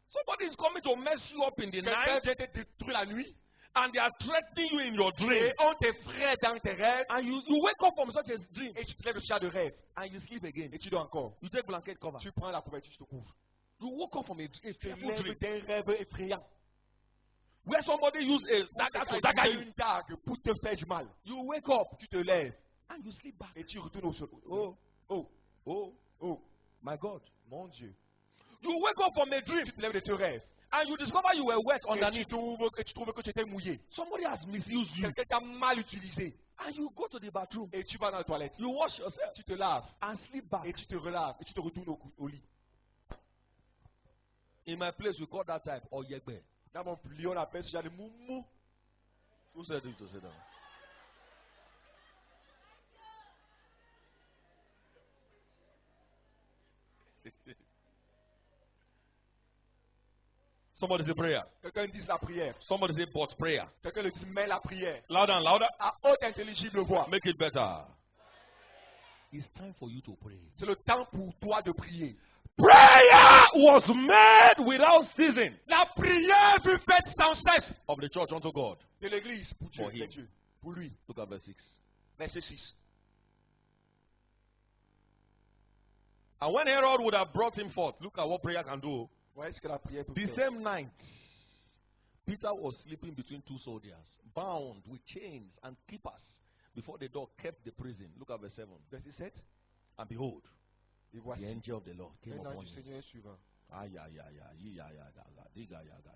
S4: somebody is coming to mess you up in the
S3: Quelqu'un
S4: night
S3: vient te détruire la nuit.
S4: and they are threatening you in your dream.
S3: Et on t'effraie dans tes rêves.
S4: And you wake up from such a dream
S3: Et tu te lèves le chat de rêve.
S4: and you sleep again.
S3: Et tu dors encore.
S4: You take blanket cover.
S3: Tu prends la couverture, tu te couvres.
S4: You woke up from a
S3: Tu
S4: fearful dream
S3: lèves des rêves effrayants.
S4: where somebody used a dagger to dagger you.
S3: Une dague pour te faire du mal.
S4: You wake up
S3: Tu te lèves
S4: and you sleep back.
S3: et tu retournes au sol.
S4: Oh,
S3: Oh,
S4: oh,
S3: oh,
S4: my God.
S3: mon Dieu.
S4: You wake up from a dream
S3: Tu te lèves de tes rêves.
S4: and you discover you were wet
S3: Et tu
S4: underneath.
S3: trouves que tu étais mouillé.
S4: Somebody has misused you.
S3: Quelqu'un t'a mal utilisé.
S4: And you go to the bathroom.
S3: Et tu vas dans la toilette.
S4: You wash yourself
S3: Tu te laves.
S4: and sleep back.
S3: Et tu te relaves. Et tu te retournes au lit.
S4: In my place, we call that type Oyegbe.
S3: Dans mon lieu, on appelle ça le moumou.
S4: Who said it to say that? Somebody say prayer.
S3: Quelqu'un dit la prière.
S4: Somebody say but prayer.
S3: Quelqu'un le dit mais la prière.
S4: Louder and louder.
S3: À haute intelligible voix.
S4: Make it better. It's time for you to pray.
S3: C'est le temps pour toi de prier.
S4: Prayer was made without ceasing
S3: La prière fut faite sans cesse.
S4: of the church unto God.
S3: De l'église pour Dieu.
S4: For him.
S3: C'est Dieu. Pour lui.
S4: Look at verse 6.
S3: Verset 6.
S4: And when Herod would have brought him forth, look at what prayer can do.
S3: Voyez ce que la prière peut
S4: The
S3: faire.
S4: same night, Peter was sleeping between 2 soldiers, bound with chains and keepers before the door kept the prison. Look at verse 7.
S3: Verset 7.
S4: And behold,
S3: Et
S4: the
S3: voici
S4: angel of the Lord came
S3: un
S4: upon
S3: ange du
S4: him.
S3: Seigneur suivant.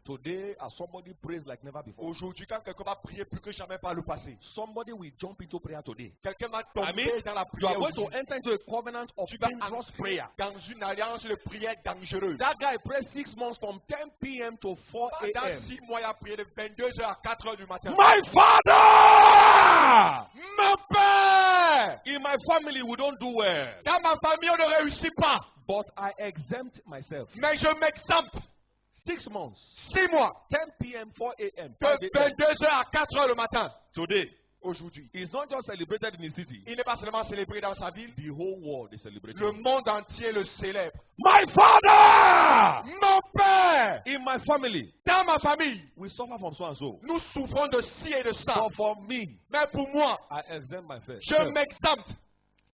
S4: Today, as somebody prays like never before,
S3: Aujourd'hui, quand quelqu'un va prier plus que jamais par le passé,
S4: somebody will jump into prayer today.
S3: quelqu'un va
S4: I
S3: tomber
S4: mean,
S3: dans la
S4: you are
S3: prière
S4: going to
S3: aujourd'hui.
S4: enter into a covenant of
S3: Tu vas
S4: dangerous
S3: entrer
S4: prayer.
S3: dans une alliance de prière dangereuse.
S4: That guy prayed 6 months from 10 p.m. to 4
S3: Pendant
S4: a.m.
S3: 6 mois, il a prié de 22h à 4h du matin.
S4: My father!
S3: Mon père!
S4: In my family, we don't do well.
S3: Dans ma famille, on ne réussit pas.
S4: But I exempt myself.
S3: Mais je m'exempte.
S4: 6 months,
S3: 6 mois,
S4: 10 p.m., 4 a.m.,
S3: de
S4: 5 a.m.
S3: 22h à 4h le matin.
S4: Today,
S3: Aujourd'hui.
S4: it's not just celebrated in the city.
S3: Il n'est pas seulement célébré dans sa ville,
S4: The whole world is celebrating.
S3: le monde entier le célèbre.
S4: My father!
S3: Mon père!
S4: In my family,
S3: Dans ma famille,
S4: we suffer from so and so.
S3: nous souffrons de ci et de ça.
S4: But for me,
S3: Mais pour moi,
S4: I exempt my faith.
S3: je m'exempte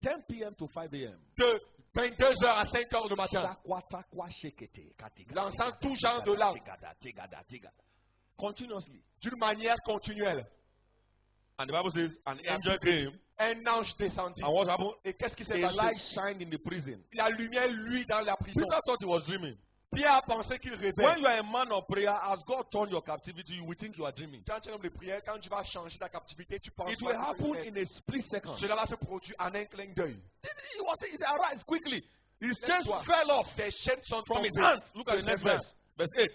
S4: 10 p.m. to 5 a.m.
S3: de 22h à 5h du matin.
S4: Shakwatakwa shekete, katiga,
S3: Lançant tout genre de langue.
S4: tigada. Continuously.
S3: D'une manière continuelle.
S4: And the Bible says, an
S1: La
S4: angel
S1: Bible
S4: came,
S1: Un ange descendit.
S4: and what happened?
S1: Et qu'est-ce qui s'est
S4: A light
S1: passé?
S4: shined in the prison.
S1: La lumière lui dans la prison.
S4: Peter thought he was dreaming.
S1: Pierre a pensé qu'il rêvait.
S4: When you are a man of prayer, as God turned your captivity, you will think you are dreaming.
S1: Quand tu es un homme de prière, quand tu vas changer ta captivité, tu penses
S4: It will
S1: pas que
S4: happen
S1: tu
S4: in a split second.
S1: Cela va se produire en un clin d'œil.
S4: He said, arise quickly. His chains
S1: Lève-toi.
S4: fell off
S1: Ses chaînes sont
S4: from his
S1: tombées.
S4: hands. Look at the
S1: De
S4: next
S1: ses mains.
S4: verse. Verse 8.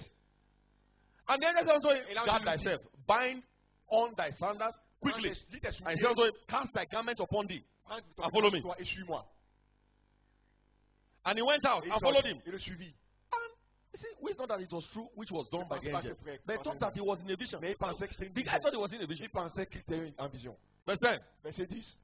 S4: And the angel said unto him,
S1: Et l'ange
S4: guard
S1: lui dit,
S4: thyself, bind on thy sandals quickly.
S1: Lis tes
S4: And he
S1: souliers.
S4: said unto him, cast thy garment upon thee.
S1: Prends ton
S4: and follow me.
S1: toi et suis-moi.
S4: And he went out
S1: Et il
S4: and
S1: sortit,
S4: followed him.
S1: Il le suivit.
S4: And you see, we thought that it was true, which was done by the
S1: pensais pas
S4: angel.
S1: que c'était
S4: But he
S1: vrai.
S4: thought that he was in a vision.
S1: Mais il pensait que c'était une
S4: The guy
S1: vision.
S4: thought he was in a vision.
S1: Il pensait qu'il était en vision.
S4: Verse 10.
S1: Verset 10.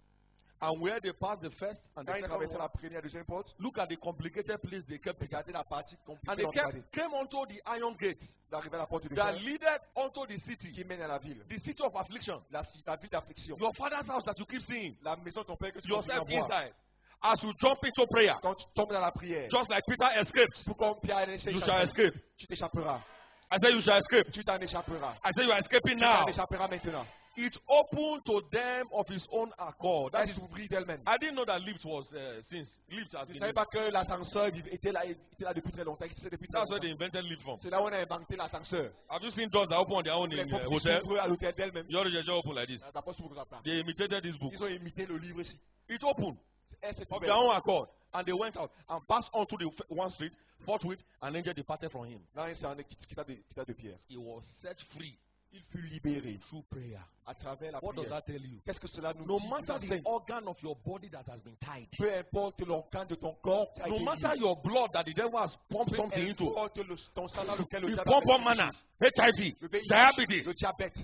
S4: And where they passed the first and the
S1: Quand il
S4: second
S1: traversait
S4: one,
S1: la première et deuxième porte,
S4: look at the complicated place they kept Peter.
S1: regardez la partie
S4: And
S1: compliquée
S4: they
S1: dont il parlait.
S4: came unto the iron gates
S1: D'arriver à la porte de
S4: that
S1: fer
S4: leaded unto the city,
S1: qui mène à la ville.
S4: the city of affliction.
S1: La ville d'affliction.
S4: Your father's house that you keep seeing,
S1: La maison de ton père que tu
S4: yourself
S1: continues à voir.
S4: inside. As you jump into prayer,
S1: Quand tu tombes dans la prière,
S4: just like Peter escaped,
S1: tout comme Pierre
S4: you shall escape.
S1: tu t'échapperas.
S4: I say you shall escape.
S1: Tu t'en échapperas.
S4: I say you are escaping
S1: Tu t'en
S4: now.
S1: échapperas maintenant.
S4: It opened to them of his own accord. That
S1: Elle
S4: is,
S1: s'ouvrit d'elle-même.
S4: I didn't know that lift was since lift has
S1: Je ne
S4: been.
S1: savais pas que l'ascenseur était là depuis très longtemps. Il existait depuis très
S4: That's where
S1: longtemps.
S4: they invented lift from.
S1: C'est là où on a inventé l'ascenseur.
S4: Have you seen doors that open on their own
S1: Les
S4: in
S1: portes qui
S4: hotel?
S1: s'ouvrent à l'hôtel d'elle-même.
S4: Yours just open like this.
S1: La porte s'ouvre comme ça.
S4: They imitated this book.
S1: Ils ont imité le livre ici.
S4: It opened
S1: Elle s'est
S4: of
S1: ouverte.
S4: their own accord, and they went out and passed on to the one street. Forthwith, an angel departed from him.
S1: Là, c'est un quitta de Pierre.
S4: He was set free
S1: Il fut libéré
S4: through prayer.
S1: à travers la
S4: What does
S1: prière.
S4: that tell you?
S1: Qu'est-ce que cela nous
S4: No
S1: dit?
S4: matter
S1: Nous
S4: the
S1: enseigne.
S4: organ of your body that has been tied,
S1: Peu importe l'organe de ton corps qui a
S4: no
S1: été
S4: matter
S1: lié.
S4: your blood that the devil has pumped
S1: Peu
S4: something into,
S1: importe ton sang dans lequel le
S4: the
S1: diable
S4: pump
S1: a
S4: on
S1: mis
S4: manna,
S1: quelque chose.
S4: HIV,
S1: Le VIH,
S4: diabetes,
S1: le diabète.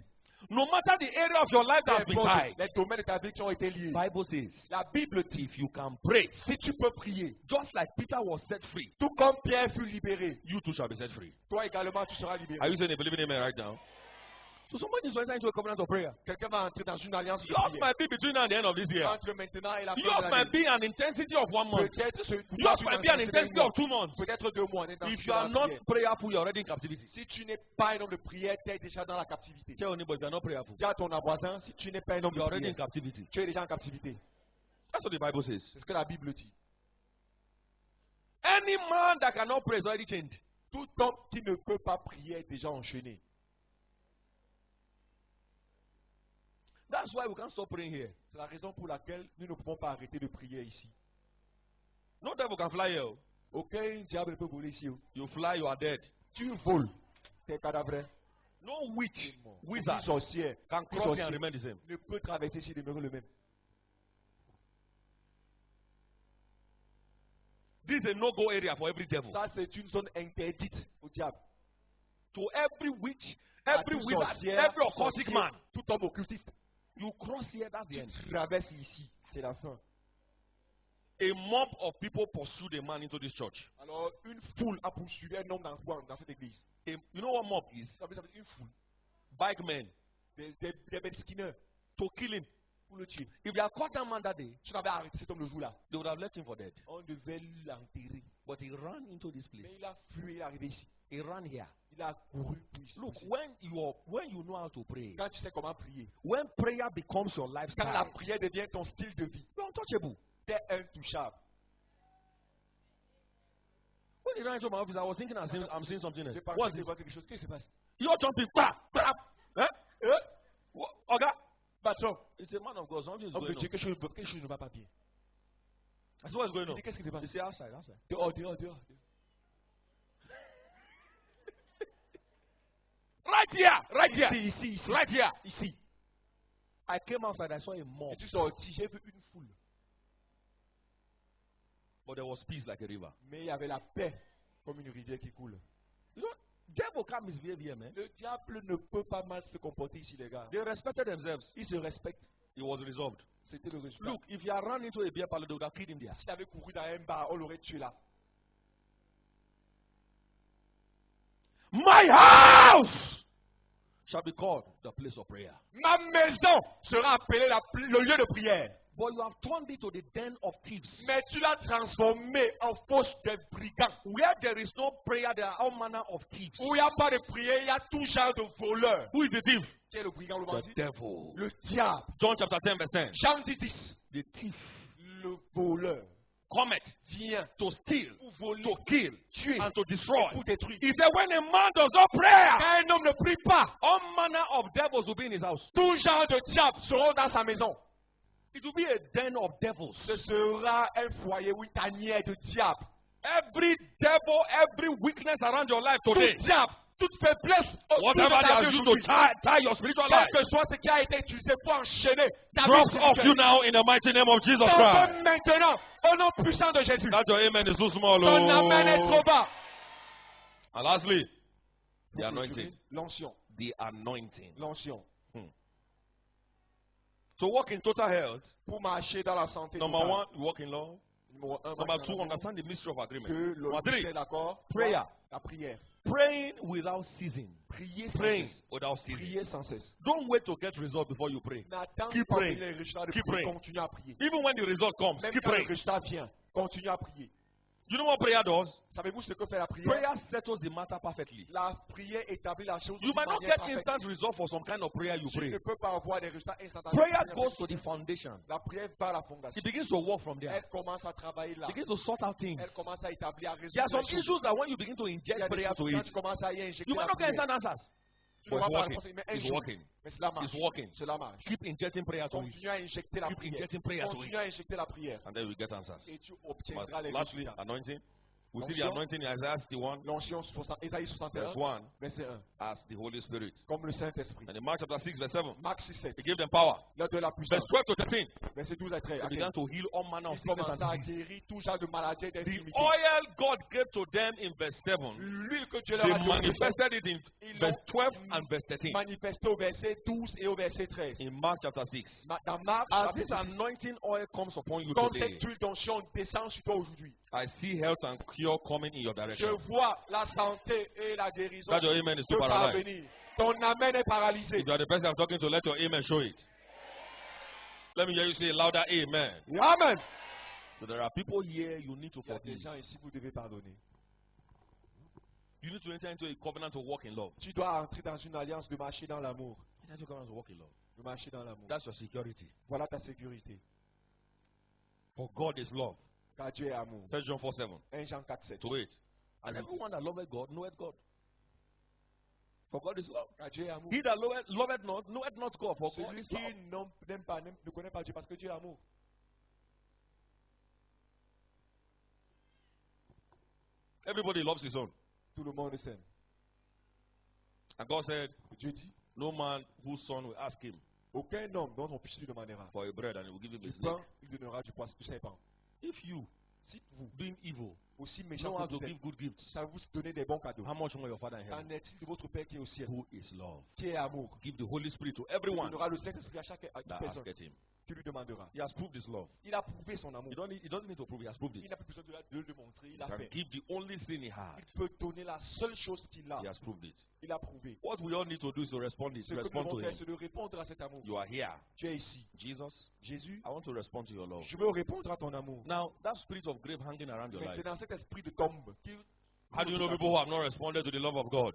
S4: no matter the area of your life that has
S1: Peu
S4: been
S1: importe
S4: tied,
S1: les domaines de ta vie qui ont été liés.
S4: Bible says,
S1: La Bible dit,
S4: if you can pray,
S1: si tu peux prier,
S4: just like Peter was set free,
S1: tout comme Pierre fut libéré,
S4: you too shall be set free.
S1: toi également tu seras
S4: Are
S1: libéré.
S4: you saying a believing amen right now? So somebody is entering into a covenant of prayer.
S1: Quelqu'un va entrer dans une alliance de
S4: Yours
S1: prière.
S4: might be between now and the end of this year.
S1: Entre maintenant et la fin
S4: Yours
S1: de
S4: might
S1: l'année.
S4: be an intensity of 1 month.
S1: Peut-être
S4: Yours might be an intensity of 2 months.
S1: peut-être 2 mois. on est dans
S4: If
S1: dans
S4: you are
S1: la
S4: not
S1: prière.
S4: prayerful, you are already in captivity.
S1: Si tu n'es pas un homme de prière, tu es déjà dans la captivité.
S4: Tell your neighbor, if you are not prayerful,
S1: Dis à ton voisin, si tu n'es pas un homme
S4: you
S1: de
S4: are already in
S1: prière,
S4: captivity.
S1: tu es déjà en captivité.
S4: That's what the Bible says.
S1: C'est ce que la Bible dit.
S4: Any man that cannot pray is already chained.
S1: Tout homme qui ne peut pas prier est déjà enchaîné.
S4: That's why we can't stop praying here.
S1: C'est la raison pour laquelle nous ne pouvons pas arrêter de prier ici.
S4: No devil can fly here.
S1: Aucun diable ne peut voler ici.
S4: You fly, you are dead.
S1: Tu voles, t'es cadavre.
S4: No witch,
S1: Une
S4: wizard
S1: sorcière
S4: can
S1: un
S4: cross here and
S1: sorcier
S4: remain the same.
S1: ne peut traverser ici et demeurer le même.
S4: This is a no-go area for every devil.
S1: Ça, c'est une zone interdite au diable.
S4: To every witch,
S1: À
S4: every
S1: tout
S4: wizard,
S1: sorcière,
S4: every occultic
S1: sorcier,
S4: man.
S1: tout homme occultiste.
S4: You cross here, that's the
S1: Tu
S4: end.
S1: traverses ici, c'est la fin.
S4: A mob of people pursued a man into this church.
S1: Alors, une foule a poursuivi un homme dans cette église.
S4: You know what mob is?
S1: Ça veut dire une foule.
S4: Bike men.
S1: Des mesquineurs
S4: To kill him.
S1: pour le tuer.
S4: If they had caught that man that day,
S1: Tu n'avais arrêté cet homme le jour-là.
S4: they would have left him for dead.
S1: On devait l'enterrer.
S4: But he ran into this
S1: Mais
S4: place.
S1: il a fui, il est arrivé ici.
S4: He ran here.
S1: Il a couru pour ici.
S4: Look, when you know how to pray,
S1: Quand tu sais comment prier,
S4: when prayer becomes your
S1: quand la
S4: lifestyle,
S1: prière devient ton style de vie,
S4: you're untouchable.
S1: tu es intouchable.
S4: When he ran into my office, I was thinking I'm seeing something else.
S1: J'ai pensé
S4: What's
S1: que je
S4: this?
S1: vois quelque chose. Qu'est-ce qui se passe?
S4: You're jumping. Bah, bah, eh? Okay.
S1: Patron,
S4: It's a man of God. Something is
S1: on
S4: going
S1: peut dire
S4: on.
S1: quelque chose ne va pas bien.
S4: I said, what's going
S1: Il
S4: on?
S1: dit, qu'est-ce qui se
S4: He
S1: passe?
S4: said, outside, outside.
S1: Dehors, dehors, dehors.
S4: Right here.
S1: Ici.
S4: Right here.
S1: Ici.
S4: I came outside, I saw a mob.
S1: Je suis sorti, j'ai vu une foule.
S4: But there was peace like a river.
S1: Mais il y avait la paix comme une rivière qui coule.
S4: You know, devil can't misbehave here, man.
S1: Le diable ne peut pas mal se comporter ici, les gars.
S4: They respected themselves.
S1: Ils se respectent.
S4: He was resolved.
S1: C'était le résultat.
S4: Look, if you had run into a beer parlor, they would have killed him there.
S1: S'il avait couru dans un bar, on l'aurait tué là.
S4: My house shall be called the place of prayer.
S1: Ma maison sera appelée le lieu de prière.
S4: But you have turned it to the den of thieves.
S3: Mais tu l'as transformé en fosse des brigands.
S4: Where there is no prayer, there are all manner of thieves.
S3: Où il n'y a pas de prière, il y a tout genre de voleurs.
S4: Who is the thief?
S3: Qui est le brigand, le
S4: The
S3: bandit?
S4: devil.
S3: Le diable.
S4: John chapter 10 verse 10.
S3: Jean 10.
S4: The thief
S3: Le voleur
S4: cometh
S3: vient
S4: to steal,
S3: pour voler,
S4: to kill,
S3: tuer,
S4: and to destroy.
S3: pour détruire.
S4: He said, when a man does not pray,
S3: Quand un homme ne prie pas,
S4: all manner of devils will be in his house.
S3: tout genre de diables seront dans sa maison.
S4: It will be a den of devils.
S3: Ce sera un foyer, oui, tanière de diables.
S4: Every devil, every weakness around your life today,
S3: Tout diable, toute faiblesse,
S4: whatever they have used to tie your spiritual life,
S3: quel que soit ce qui a été utilisé pour enchaîner ta vie
S4: drops off you
S3: spirituelle,
S4: now in the mighty name of Jesus Christ.
S3: tombe maintenant, au nom puissant de Jésus.
S4: That your amen is so small.
S3: Ton amen est trop
S4: Oh.
S3: bas.
S4: And lastly, the anointing.
S3: L'onction,
S4: The anointing.
S3: l'onction.
S4: To walk in total health,
S3: Pour marcher dans la santé
S4: number
S3: totale.
S4: one, walk in love.
S3: Numéro un,
S4: Number
S3: marcher
S4: two,
S3: dans l'amour.
S4: understand the mystery of agreement.
S3: Que le
S4: Number three,
S3: est d'accord.
S4: prayer.
S3: La prière.
S4: praying without ceasing.
S3: Prier sans
S4: Praying
S3: cesse.
S4: without ceasing.
S3: Prier sans cesse.
S4: Don't wait to get results before you pray.
S3: N'attends
S4: Keep
S3: pas
S4: praying.
S3: les résultats de
S4: Keep
S3: prier.
S4: praying.
S3: Continue à prier.
S4: Even when the result comes,
S3: Même
S4: keep
S3: quand le
S4: praying.
S3: résultat vient, continue à prier.
S4: You know what prayer does?
S3: Savez-vous ce que fait la prière?
S4: Prayer settles the matter perfectly.
S3: La prière établit la chose
S4: You
S3: d'une
S4: might not
S3: manière
S4: get
S3: parfaite.
S4: instant results for some kind of prayer you
S3: Tu
S4: pray.
S3: ne peux pas avoir des résultats instantanés.
S4: Prayer goes to the foundation.
S3: La prière va à la fondation.
S4: It begins to work from there.
S3: Elle commence à travailler là.
S4: It begins to sort out things.
S3: Elle commence à établir, à résoudre
S4: There are some
S3: les choses.
S4: issues that when you begin to
S3: Il y
S4: inject
S3: a des
S4: prayer
S3: choses,
S4: to
S3: quand
S4: it,
S3: tu commences à y injecter
S4: you
S3: la
S4: might not get
S3: prière,
S4: instant answers.
S3: tu ne
S4: But
S3: vas
S4: it's
S3: pas
S4: working.
S3: réponse, mais un
S4: It's
S3: jour,
S4: working.
S3: mais cela marche.
S4: It's working.
S3: Cela marche.
S4: Keep injecting prayer to it.
S3: Continue à injecter la
S4: Keep
S3: prière.
S4: injecting prayer to
S3: Continue
S4: it.
S3: à injecter la prière.
S4: And then we get answers.
S3: Et tu
S4: But
S3: obtiendras les
S4: lastly,
S3: résultats.
S4: anointing. We see the
S3: L'onction.
S4: anointing in Isaiah 61,
S3: L'onction, Ésaïe
S4: verse
S3: 61,
S4: 1,
S3: verset 1.
S4: as the Holy Spirit.
S3: Comme le Saint-Esprit.
S4: And in Mark chapter 6, verse 7,
S3: Marc 6, 7.
S4: he gave them power.
S3: L'heure de la
S4: Verse
S3: puissance.
S4: 12 to 13,
S3: Verset 12 à 13.
S4: they began to heal all manner of
S3: Il
S4: sickness
S3: commença
S4: and
S3: à
S4: disease.
S3: guérir tout genre de maladies et
S4: The
S3: d'infirmités.
S4: oil God gave to them in verse 7,
S3: L'huile que Dieu leur
S4: they
S3: a donnée,
S4: manifested it in
S3: Ils
S4: verse
S3: l'ont
S4: 12 and verse 13.
S3: manifesté au verset 12 et au verset 13.
S4: In Mark chapter 6.
S3: Dans Marc,
S4: As this
S3: chapitre 6,
S4: anointing oil comes upon you
S3: comme
S4: today,
S3: cette huile d'onction descend sur toi aujourd'hui,
S4: I see health and cure coming in your
S3: je
S4: direction.
S3: vois la santé et la guérison
S4: That your amen is
S3: te
S4: too paralyzed.
S3: parvenir. Ton amen est paralysé.
S4: If you are the person I'm talking to, let your amen show it. Let me hear you say a louder amen.
S3: Amen.
S4: So there are people here you need to
S3: Il y a des
S4: forgive.
S3: gens ici, vous devez pardonner.
S4: You need to enter into a covenant to walk in love.
S3: Tu dois entrer dans une alliance de marcher dans l'amour.
S4: Enter into a covenant to walk in love.
S3: De marcher dans l'amour.
S4: That's your security.
S3: Voilà ta sécurité.
S4: For God is love.
S3: Car Dieu est amour.
S4: 1 John 4:7
S3: 1 Jean 4, 7.
S4: to 8. And everyone that loveth God knoweth God. For God is love.
S3: Car Dieu est amour.
S4: He that loveth not knoweth not God. For God
S3: Celui
S4: is
S3: qui
S4: love.
S3: n'aime pas, ne connaît pas Dieu parce que Dieu est amour.
S4: Everybody loves his own.
S3: Tout le monde s'aime.
S4: And God said,
S3: Dieu dit,
S4: no man whose son will ask him
S3: aucun homme dont on puisse lui demandera
S4: for a bread and he will give him
S3: du
S4: his
S3: pain,
S4: leg.
S3: il donnera du poisson, du serpent.
S4: If you,
S3: Si vous,
S4: being evil,
S3: aussi méchant
S4: know how
S3: que
S4: to
S3: vous
S4: give
S3: êtes,
S4: good gifts,
S3: ça vous donner des bons cadeaux.
S4: how much more your Father in
S3: Qu'en
S4: heaven,
S3: est-il de votre Père qui est au ciel,
S4: who is love,
S3: qui est amour?
S4: give the Holy Spirit to
S3: Il
S4: everyone
S3: donnera le Saint-Esprit à chaque
S4: that
S3: personne
S4: asketh him.
S3: qui lui demandera.
S4: He has proved his love.
S3: Il a prouvé son amour.
S4: He doesn't need to prove, he has proved
S3: Il
S4: it.
S3: n'a plus besoin de le démontrer.
S4: He
S3: Il a
S4: can
S3: fait.
S4: give the only thing he had.
S3: Il peut donner la seule chose qu'il a.
S4: He has proved it.
S3: Il a prouvé.
S4: What we all need to do is to respond,
S3: Ce que nous
S4: respond to
S3: devons faire,
S4: him.
S3: c'est de répondre à cet amour.
S4: You are here.
S3: Tu es ici.
S4: Jesus,
S3: Jésus,
S4: I want to respond to your love.
S3: je veux répondre à ton amour.
S4: Now, that spirit of grave hanging around your life.
S3: Maintenant, cet esprit de tombe,
S4: How do you know people who have not responded to the love of God?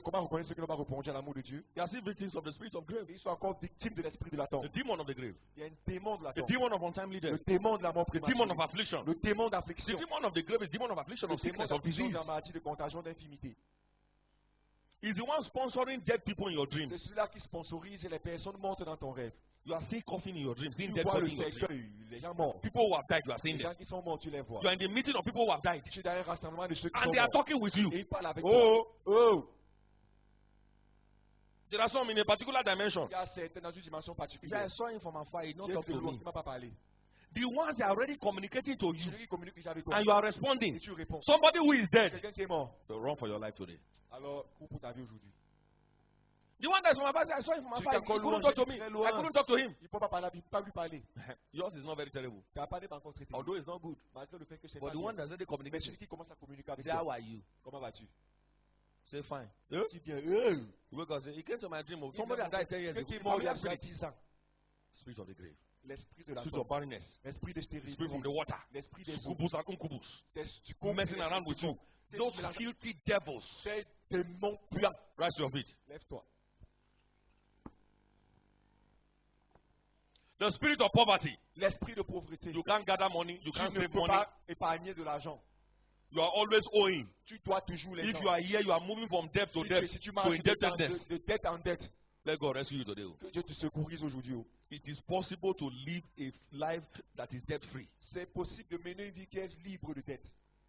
S3: comment reconnaître ceux qui n'ont pas répondu à l'amour de Dieu?
S4: They are still victims of the spirit of grave.
S3: Ils sont encore victimes de l'esprit de la tombe.
S4: The demon of the grave.
S3: Il y a un démon de la
S4: The
S3: tombe.
S4: demon of untimely
S3: Le
S4: death.
S3: démon de la mort
S4: The demon of
S3: prématurée.
S4: affliction.
S3: Le démon
S4: The
S3: d'affliction.
S4: demon of the grave is demon of affliction,
S3: Le
S4: of
S3: démon
S4: sickness, of
S3: d'affliction,
S4: disease.
S3: de la maladie, de contagion, d'infimité.
S4: He's the one sponsoring dead people in your
S3: C'est
S4: dreams.
S3: celui-là qui sponsorise et les personnes mortes dans ton rêve.
S4: You are seeing coffin in your dreams, seeing
S3: Tu
S4: dead
S3: vois le
S4: body in your dreams.
S3: cercueil, les gens morts.
S4: People who have died, you are seeing
S3: Les
S4: them.
S3: gens qui sont morts, tu les vois.
S4: You are in the meeting of people who have died.
S3: Tu es dans un rassemblement de ceux qui
S4: And
S3: sont
S4: they are
S3: morts.
S4: talking with you.
S3: Et ils parlent avec
S4: Oh,
S3: toi. Oh,
S4: there are some in a particular dimension.
S3: il y a certains dans une dimension
S4: He said, I
S3: particulière.
S4: saw him from afar, he did not
S3: J'ai
S4: talk
S3: fait
S4: to
S3: loin,
S4: me.
S3: il ne m'a pas parlé.
S4: The ones that are already communicating to you,
S3: Celui qui communique déjà avec toi.
S4: and you are responding.
S3: Et tu réponds.
S4: Somebody who is dead,
S3: Quelqu'un qui est mort.
S4: they'll run for your life today.
S3: Alors, cours pour ta vie aujourd'hui.
S4: The one that's from afar, I saw him from afar, he couldn't talk to me. I couldn't talk to him.
S3: Il ne peut pas parler, il ne peut pas lui parler.
S4: Yours is not very terrible.
S3: Ta part n'est pas encore traitée.
S4: Although it's not good.
S3: Malgré le fait que c'est
S4: But
S3: pas
S4: the
S3: bien.
S4: one that's already
S3: Mais
S4: communicating,
S3: celui qui commence à communiquer avec
S4: say, how
S3: toi.
S4: are you?
S3: Comment vas-tu?
S4: Say, fine.
S3: Tu viens. Oh.
S4: Because he came to my dream.
S3: Il
S4: Somebody
S3: vient
S4: had died 10 years ago.
S3: Quelqu'un qui est mort il y a
S4: Familiar spirit.
S3: 10 ans.
S4: Spirit of the grave.
S3: L'esprit de la
S4: spirit of
S3: tombe,
S4: barrenness,
S3: l'esprit de
S4: the
S3: stérilité,
S4: spirit from the water,
S3: l'esprit des eaux,
S4: kubus and unkubus,
S3: du coup,
S4: messing around with you.
S3: C'est
S4: Those
S3: mélange-
S4: filthy devils.
S3: Ces démons puants.
S4: Rise to your feet.
S3: Lève-toi.
S4: The spirit of poverty.
S3: L'esprit de pauvreté.
S4: You can't gather money. You
S3: Tu
S4: can't
S3: ne
S4: save
S3: peux
S4: money.
S3: pas épargner de l'argent.
S4: You are always owing.
S3: Tu dois toujours les
S4: If
S3: gens.
S4: you are here, you are moving from debt to debt
S3: Si tu
S4: to
S3: marches
S4: indebtedness.
S3: de dette en dette,
S4: Let God rescue you today.
S3: que Dieu te secourise aujourd'hui.
S4: It is possible to live a life that is debt free.
S3: C'est possible de mener une vie qui est libre de dette.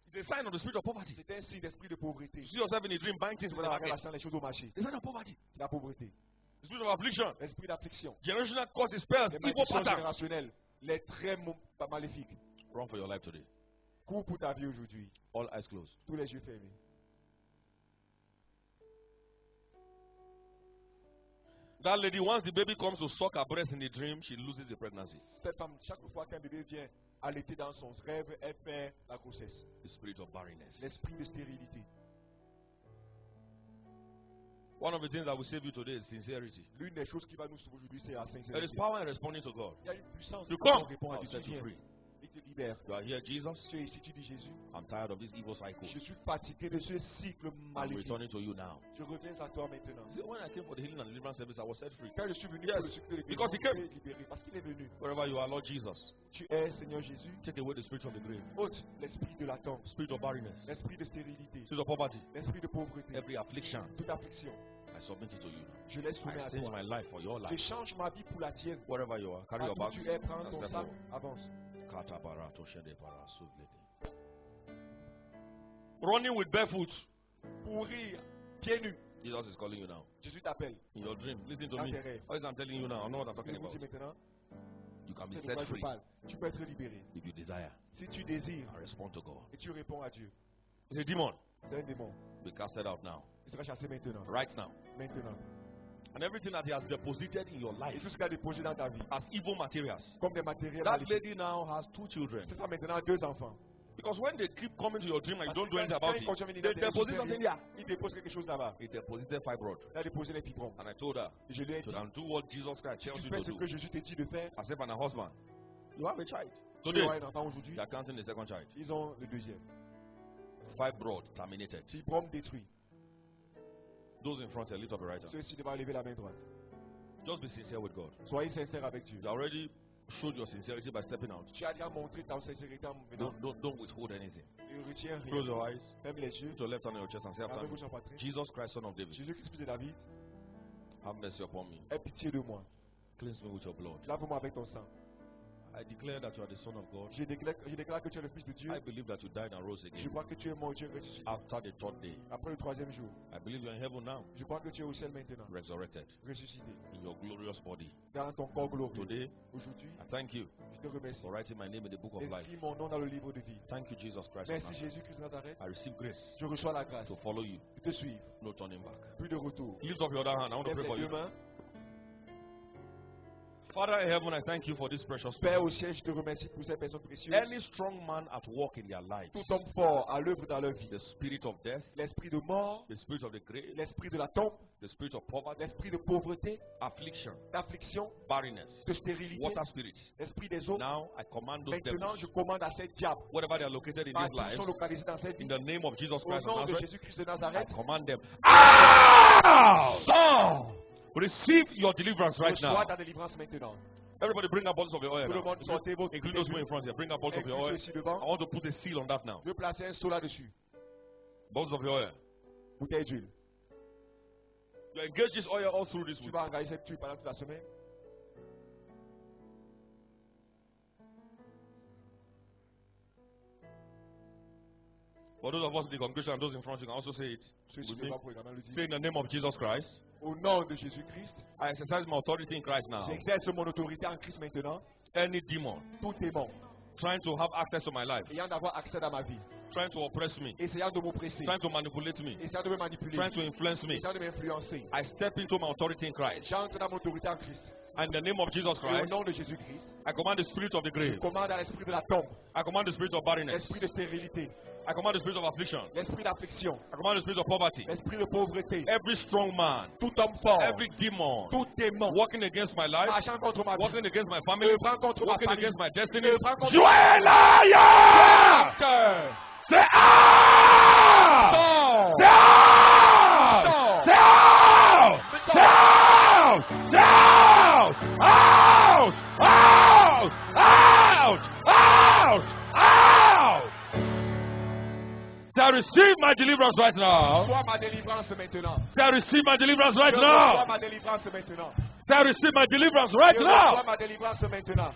S4: It's a sign of the spirit of poverty.
S3: C'est un signe d'esprit de pauvreté.
S4: You see yourself in a dream buying things
S3: Tu
S4: in the
S3: vas
S4: market.
S3: acheter les choses au marché.
S4: It's a sign of poverty.
S3: La pauvreté.
S4: The spirit of affliction.
S3: L'esprit d'affliction.
S4: Generational causes, spells,
S3: Les
S4: evil
S3: malédictions
S4: patterns.
S3: générationnelles. Les traits maléfiques.
S4: Run for your life today.
S3: Cours pour ta vie aujourd'hui.
S4: All eyes closed.
S3: Tous les yeux fermés.
S4: That lady, once the baby comes to suck her breast in the dream, she loses the pregnancy.
S3: Cette femme, chaque fois qu'un bébé vient allaiter dans son rêve, elle perd la grossesse.
S4: The spirit of barrenness.
S3: L'esprit de stérilité.
S4: One of the things that will save you today is sincerity.
S3: L'une des choses qui va nous sauver aujourd'hui, c'est la
S4: There is
S3: sincérité.
S4: power in responding to God.
S3: Il y a une puissance
S4: You
S3: quand
S4: come,
S3: on répond à
S4: I'll
S3: Dieu.
S4: set
S3: Tu
S4: you
S3: viens,
S4: free.
S3: il te libère.
S4: You are here, Jesus.
S3: Tu es ici, tu dis Jésus.
S4: I'm tired of this evil cycle.
S3: Je suis fatigué de ce cycle
S4: I'm
S3: maléfique.
S4: returning to you now.
S3: Je reviens à toi maintenant.
S4: See, when I came for the healing and deliverance service, I was set free.
S3: Quand je suis venu
S4: Yes,
S3: pour le succès de
S4: because he came.
S3: libéré, parce qu'il est venu.
S4: Wherever you are, Lord Jesus,
S3: Tu es Seigneur Jésus.
S4: take away the spirit of the grave,
S3: Ôte l'esprit de la tombe,
S4: spirit of barrenness,
S3: l'esprit de stérilité,
S4: spirit of poverty,
S3: l'esprit de pauvreté,
S4: every affliction.
S3: toute affliction.
S4: I submit it to you.
S3: Je laisse soumettre
S4: I
S3: à
S4: change
S3: toi.
S4: my life for your
S3: Je
S4: life.
S3: change ma vie pour la tienne.
S4: Wherever you are, carry your
S3: Partout où
S4: bags
S3: tu es, prends
S4: and
S3: ton
S4: step
S3: sac,
S4: forward.
S3: avance.
S4: Katabara toshede para suvlede. Running with barefoot.
S3: Courir pieds nus.
S4: Jesus is calling you now.
S3: Jésus t'appelle.
S4: In your dream. Listen to
S3: Dans
S4: me.
S3: tes rêves.
S4: What is I'm telling you now? I know what I'm talking
S3: Écoute
S4: about.
S3: maintenant.
S4: You can be
S3: C'est de
S4: set
S3: quoi je
S4: free
S3: parle. Tu peux être libéré.
S4: if you desire
S3: Si tu désires
S4: and respond to God.
S3: et tu réponds à Dieu,
S4: It's a demon.
S3: c'est un démon.
S4: Be casted out now.
S3: Il sera chassé maintenant.
S4: Right now.
S3: Maintenant.
S4: And everything that he has deposited in your
S3: Et
S4: life
S3: tout ce qu'il a déposé dans ta vie,
S4: as evil materials.
S3: comme des matériels
S4: That
S3: maléfiques.
S4: lady now has 2 children.
S3: C'est ça maintenant, 2 enfants.
S4: Because when they keep coming to your dream and you don't do anything
S3: Quand
S4: about
S3: ils continuent à
S4: it,
S3: venir
S4: they
S3: dans tes
S4: deposit
S3: rêves,
S4: something there.
S3: il dépose quelque chose là-bas.
S4: He deposited fibroid.
S3: Il a déposé les fibromes.
S4: And I told her,
S3: Et je lui ai
S4: you
S3: dit,
S4: can do what Jesus Christ tells
S3: tu
S4: you
S3: fais
S4: to
S3: ce
S4: do.
S3: que Jésus te dit de faire.
S4: As if I'm a husband. You have a child.
S3: Tu
S4: Today,
S3: auras un enfant aujourd'hui.
S4: they are counting the second child.
S3: Ils ont le deuxième.
S4: Fibroid terminated.
S3: Fibrome détruit.
S4: Those in front, lift up your right hand.
S3: Ceux-ci devant lever la main droite.
S4: Just be sincere with God.
S3: Soyez sincère avec Dieu.
S4: You already showed your sincerity by stepping out.
S3: Tu as déjà montré ta sincérité en venant.
S4: Don't withhold anything.
S3: Ne retiens
S4: Close
S3: rien.
S4: your eyes.
S3: Ferme les yeux.
S4: Put your left hand on your chest and say after
S3: Gardez
S4: me.
S3: vous en poitrine.
S4: Jesus Christ, Son of David,
S3: Jésus-Christ, fils de David,
S4: have mercy upon me.
S3: aie pitié de moi.
S4: Cleanse me with your blood.
S3: Lave-moi avec ton sang.
S4: I declare that you are the Son of God.
S3: Je déclare que tu es le Fils de Dieu.
S4: I believe that you died and rose
S3: Je
S4: again
S3: crois que tu es mort et tu es ressuscité.
S4: after the 3rd day.
S3: Après le 3e jour,
S4: I believe you are in heaven now,
S3: je crois que tu es au ciel maintenant.
S4: resurrected
S3: Ressuscité.
S4: in your glorious body.
S3: Dans ton corps glorieux.
S4: Today,
S3: Aujourd'hui,
S4: I thank you
S3: je te remercie.
S4: for writing my name in the book of life.
S3: Écris mon nom dans le livre de vie.
S4: Thank you, Jesus Christ. of
S3: Merci
S4: Nazareth.
S3: Jésus-Christ de Nazareth.
S4: I receive grace
S3: Je reçois la grâce
S4: to follow you,
S3: de te suivre.
S4: no turning back.
S3: Plus de retour.
S4: Lift up your other hand. I want to
S3: Lève
S4: pray for
S3: les
S4: you.
S3: deux mains.
S4: Father in heaven, I thank you for this precious
S3: Père
S4: people.
S3: au ciel, je te remercie pour ces personnes précieuses.
S4: Any strong man at work in their lives,
S3: Tout homme fort à l'œuvre dans leur vie.
S4: the spirit of death,
S3: L'esprit de mort,
S4: the spirit of the grave,
S3: l'esprit de la tombe,
S4: the spirit of poverty,
S3: l'esprit de pauvreté,
S4: affliction,
S3: d'affliction,
S4: barrenness,
S3: de stérilité,
S4: water spirits.
S3: l'esprit des eaux.
S4: Now I command those
S3: Maintenant,
S4: devils,
S3: je commande à ces diables,
S4: whatever they are located in
S3: partout
S4: these
S3: ils
S4: lives,
S3: sont localisés dans cette
S4: in
S3: vie,
S4: the name of Jesus
S3: au
S4: Christ of
S3: nom de
S4: Nazareth,
S3: Jésus-Christ de
S4: I
S3: Nazareth,
S4: command them out. Receive your deliverance right
S3: reçois
S4: now.
S3: ta délivrance maintenant.
S4: Everybody bring up bottles of your oil
S3: Tout le
S4: now.
S3: monde sortez vos
S4: Include those who are in front here. Bring up bottles of your
S3: inclus
S4: oil.
S3: ceux-ci
S4: I
S3: devant.
S4: want to put a seal on that now.
S3: Je vais placer un seau là-dessus.
S4: Bottles of your oil.
S3: Bouteille d'huile.
S4: You engage this oil all through this
S3: Tu
S4: week.
S3: vas engager cette huile pendant toute la semaine.
S4: For those of us in the congregation and those in front, you can also say it.
S3: Ceux-ci
S4: With me.
S3: devant pour également le
S4: Say
S3: dire.
S4: in the name of Jesus Christ,
S3: Au nom de Jésus-Christ,
S4: I exercise my authority in Christ now.
S3: j'exerce mon autorité en Christ maintenant.
S4: Any demon
S3: Tout démon
S4: trying to have access to my life,
S3: ayant d'avoir accès dans ma vie,
S4: trying to oppress me,
S3: essayant de m'oppresser,
S4: trying to manipulate me,
S3: essayant de me manipuler,
S4: trying to influence me,
S3: essayant de m'influencer.
S4: I step into my authority in Christ.
S3: J'entre dans mon autorité en Christ.
S4: And in the name of Jesus
S3: Et au
S4: Christ,
S3: nom de Jésus-Christ,
S4: I command the spirit of the
S3: je
S4: grave.
S3: commande à l'esprit de la tombe,
S4: I command the spirit of barrenness.
S3: l'esprit de stérilité,
S4: I command the spirit of affliction.
S3: l'esprit d'affliction,
S4: I command the spirit of poverty.
S3: l'esprit de pauvreté,
S4: Every strong man,
S3: tout homme fort,
S4: every demon
S3: tout démon,
S4: working against my life,
S3: marchant contre ma vie,
S4: working against my family,
S3: œuvrant contre ma
S4: working
S3: famille,
S4: against my destiny.
S3: œuvrant contre
S4: You are a liar!
S3: cœur.
S4: Say out!
S3: Sors!
S4: Say out! Say out! Say out! Say out! Out! Out! Out! Out! Out! Say, I receive my deliverance right now.
S3: Sois ma délivrance maintenant.
S4: Say, I receive my deliverance right
S3: Je reçois
S4: now.
S3: ma délivrance maintenant.
S4: Say, I receive my deliverance right
S3: Je reçois
S4: now.
S3: ma délivrance maintenant.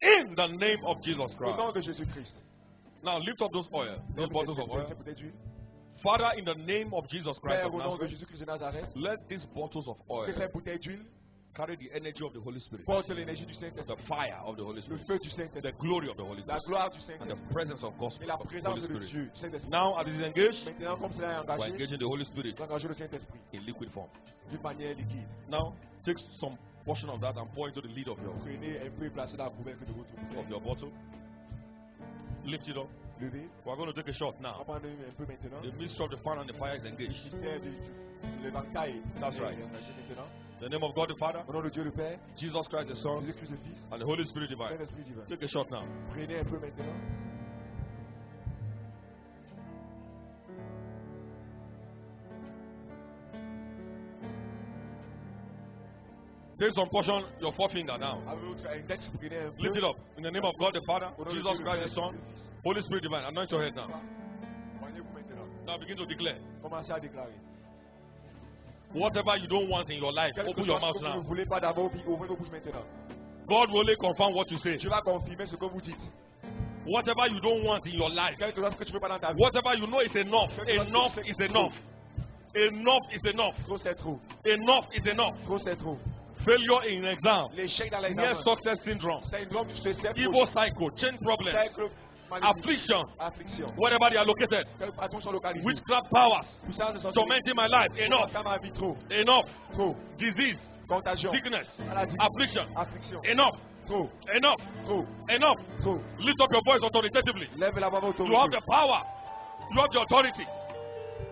S4: In the name of Jesus
S3: Au
S4: Christ.
S3: nom de Jésus-Christ.
S4: Now lift up those oil, those bottles of oil.
S3: Peut-être d'huile.
S4: Father, in the name of Jesus Christ
S3: Père,
S4: of
S3: au nom de
S4: Nazareth,
S3: Jésus-Christ de Nazareth,
S4: let these bottles of oil
S3: que ces bouteilles d'huile
S4: carry the energy of the Holy Spirit,
S3: portent l'énergie du Saint-Esprit,
S4: the fire of the Holy
S3: le
S4: Spirit,
S3: feu du
S4: the
S3: Saint-Esprit,
S4: glory of the Holy
S3: la
S4: Spirit,
S3: gloire du
S4: and
S3: Saint-Esprit
S4: the presence of God,
S3: et la
S4: of the
S3: présence
S4: Holy
S3: de
S4: Spirit.
S3: Dieu, du Saint-Esprit.
S4: Now, as it is engaged,
S3: Maintenant, comme cela est
S4: we're
S3: engagé,
S4: engaging the Holy Spirit
S3: nous engageons le Saint-Esprit
S4: in liquid form.
S3: d'une manière liquide.
S4: Now, take some portion of that and pour into the lid of
S3: Prenez un peu et placez dans la couvercle de votre bouteille.
S4: your bottle. Lift it up.
S3: Levez.
S4: We're going to take a shot
S3: On va
S4: now.
S3: prendre un peu maintenant.
S4: The mystery of the fire and the fire is
S3: Le
S4: engaged.
S3: mystère de l'éventail
S4: That's
S3: est
S4: right.
S3: engagé maintenant.
S4: In the name of God the Father,
S3: Au nom de Dieu le Père,
S4: Jesus Christ the Son,
S3: Jésus-Christ le Fils,
S4: and the Holy Spirit divine.
S3: Saint-Esprit divin.
S4: Take a shot now.
S3: Prenez un peu maintenant.
S4: Take some portion, your forefinger now.
S3: Avec votre index, prenez un peu.
S4: Lift it up. In the name of God the Father,
S3: Au nom de
S4: Jesus
S3: Dieu le
S4: Christ
S3: Père,
S4: the Son,
S3: Jésus-Christ.
S4: Holy Spirit divine. Anoint your head now.
S3: Prenez-vous maintenant.
S4: Now begin to declare.
S3: Commencez à déclarer.
S4: Whatever you don't want in your life,
S3: Quelque
S4: open
S3: chose
S4: your
S3: que
S4: mouth
S3: vous ne
S4: now.
S3: voulez pas d'abord, ouvrez vos bouches maintenant.
S4: God will only confirm what you say.
S3: Dieu va confirmer ce que vous dites.
S4: Whatever you don't want in your life,
S3: Quelque chose que tu ne veux pas dans ta vie.
S4: whatever you know is enough. Enough is enough. Enough is enough.
S3: Trop c'est trop.
S4: Enough is enough.
S3: Trop c'est trop.
S4: Failure in exam,
S3: L'échec dans
S4: near
S3: l'examen.
S4: success syndrome,
S3: Syndrome du succès.
S4: evil cycle, chain problems,
S3: Cycle maléfique.
S4: affliction,
S3: Affliction.
S4: wherever they are located,
S3: Quels patrons sont localisés.
S4: witchcraft powers,
S3: Puissance de sorcellerie.
S4: tormenting my life. Enough.
S3: Dans ma vie trop.
S4: Enough.
S3: Trop.
S4: Disease,
S3: Contagion.
S4: sickness,
S3: Maladie.
S4: affliction.
S3: Affliction.
S4: Enough.
S3: Trop.
S4: Enough.
S3: Trop.
S4: Enough.
S3: Trop.
S4: Lift up your voice authoritatively.
S3: Lève la voix
S4: You have the power. You have the authority.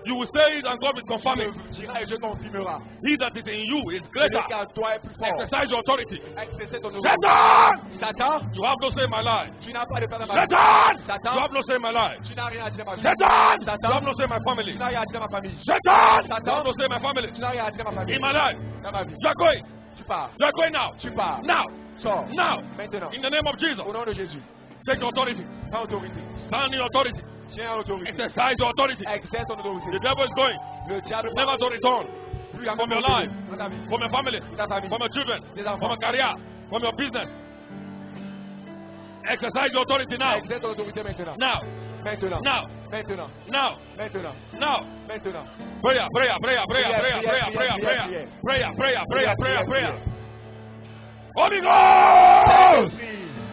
S4: You will say it and God will confirm it.
S3: Tu diras et Dieu confirmera.
S4: He that is in you is
S3: Celui
S4: greater.
S3: qui est en toi est plus fort.
S4: Exercise your authority.
S3: Exercez ton autorité.
S4: Satan!
S3: Satan,
S4: You have no say in my life.
S3: tu n'as pas de place dans ma vie.
S4: Satan!
S3: Satan,
S4: You have no say in my life.
S3: tu n'as rien à dire dans ma vie.
S4: Satan!
S3: Satan,
S4: You have no say in my family.
S3: tu n'as rien à dire dans ma famille.
S4: Satan!
S3: Satan.
S4: You have no say in my family.
S3: Tu n'as rien à dire dans ma famille.
S4: In my life.
S3: Dans ma vie.
S4: You are going.
S3: Tu pars.
S4: You are going now.
S3: Tu pars.
S4: Now.
S3: Sors.
S4: Now.
S3: Maintenant.
S4: In the name of Jesus.
S3: Au nom de Jésus.
S4: Take your authority.
S3: Prends autorité.
S4: Stand in your authority.
S3: Tiens l'autorité.
S4: Exercise your authority.
S3: Exerce ton
S4: The
S3: autorité.
S4: devil is going.
S3: Le diable
S4: Never to return.
S3: plus à
S4: From your life.
S3: dans ta vie.
S4: From your family.
S3: Dans ta famille.
S4: From your children.
S3: Des enfants.
S4: From your career. From your business. Exercise your authority now.
S3: Exerce ton autorité maintenant.
S4: Now.
S3: Maintenant.
S4: Now.
S3: Maintenant.
S4: Now.
S3: Maintenant.
S4: Now.
S3: Maintenant.
S4: Prayer, prayer, prayer, prayer, prayer, prayer, prayer, prayer, prayer, prayer, prayer, prayer, prayer. Holy Ghost!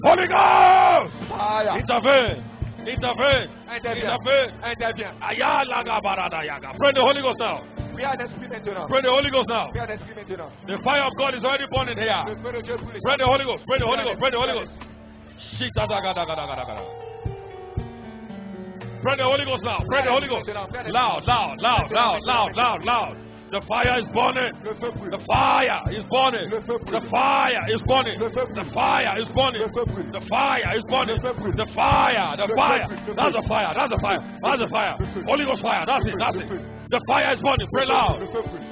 S4: Holy Ghost!
S3: Fire.
S4: Intervene! Intervene!
S3: Interviens.
S4: Intervene!
S3: Interviens.
S4: Ayalaga barada yaga. Pray the Holy Ghost now.
S3: Prie en esprit maintenant.
S4: Pray the Holy Ghost now.
S3: Prie en esprit maintenant.
S4: The fire of God is already burning here.
S3: Le feu de Dieu brûle.
S4: Pray the Holy Ghost. Pray the Holy Ghost. Pray the Holy Ghost. Shita daga daga daga daga. Pray the Holy Ghost now. Pray the Holy Ghost. Loud, loud, loud, loud, loud, loud, loud. The fire is burning.
S3: Le feu brûle.
S4: The fire is burning.
S3: Le feu brûle.
S4: The fire is burning.
S3: Le feu brûle.
S4: The fire is burning.
S3: Le feu brûle.
S4: The fire is burning.
S3: Le feu brûle.
S4: The fire. The
S3: Le feu
S4: fire.
S3: brûle. Le
S4: That's
S3: feu.
S4: the fire. That's the fire. That's the fire.
S3: Le feu.
S4: Holy Ghost fire. That's
S3: Le
S4: it.
S3: feu.
S4: That's
S3: Le
S4: it.
S3: feu.
S4: The fire is burning. Pray loud.
S3: Le feu brûle.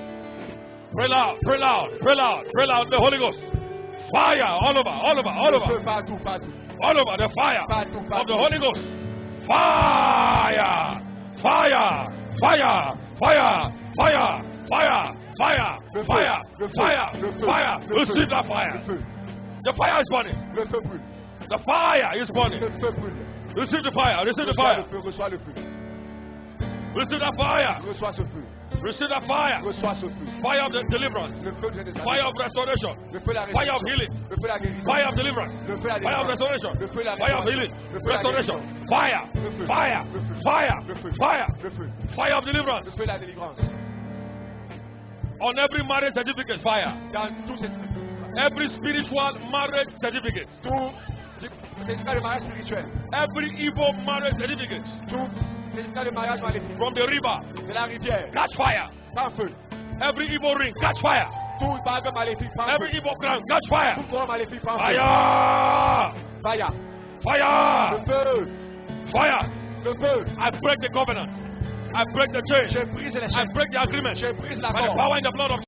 S4: Pray loud. Pray loud. Pray loud. Pray loud. The Holy Ghost. Fire all over. All over. All
S3: Le feu
S4: over.
S3: partout, partout.
S4: All over. The fire
S3: Partout,
S4: of
S3: partout.
S4: the Holy Ghost. Fire. Fire. Fire. Fire. Fire. Fire. Fire.
S3: Le feu.
S4: Fire.
S3: Le feu.
S4: Fire.
S3: Le feu.
S4: Fire.
S3: Le feu.
S4: Receive that fire.
S3: Le feu.
S4: The fire is burning.
S3: Le feu brûle.
S4: The fire is burning.
S3: Le feu brûle.
S4: Receive the fire. Receive the
S3: Reçois
S4: fire.
S3: le feu, reçois le feu.
S4: Receive that fire.
S3: Reçois ce feu.
S4: Receive that fire.
S3: Reçois ce feu.
S4: Fire of the deliverance.
S3: Le feu de Jésus.
S4: Fire of restoration.
S3: Le feu de la
S4: Fire of
S3: résurrection.
S4: healing.
S3: Le feu de la guérison.
S4: Fire of deliverance.
S3: Le feu de la
S4: Fire of
S3: délivrance.
S4: restoration.
S3: Le feu de la
S4: Fire of
S3: restauration.
S4: healing.
S3: Le feu de la
S4: Restoration.
S3: guérison.
S4: Fire.
S3: Le feu.
S4: Fire.
S3: Le feu.
S4: Fire.
S3: Le feu.
S4: Fire.
S3: Le feu.
S4: Fire of
S3: Le
S4: deliverance.
S3: feu de la délivrance.
S4: On every marriage certificate, fire.
S3: Dans tout ce
S4: Every spiritual marriage certificate.
S3: Tout certificat de mariage spirituel.
S4: Every evil marriage certificate.
S3: Tout certificat de mariage maléfique.
S4: From the river.
S3: De la rivière.
S4: Catch fire.
S3: Prends feu.
S4: Every evil ring. Catch fire.
S3: Tout bague maléfique. Prends feu.
S4: Every evil crown. Catch fire.
S3: Tout droit maléfique. Prends feu.
S4: Fire.
S3: Fire.
S4: Fire.
S3: Le feu.
S4: Fire.
S3: Le feu.
S4: I break the covenant. I break the chain.
S3: Je brise les
S4: I
S3: chaînes.
S4: break the agreement.
S3: Je brise
S4: By the
S3: l'accord.
S4: power in the blood of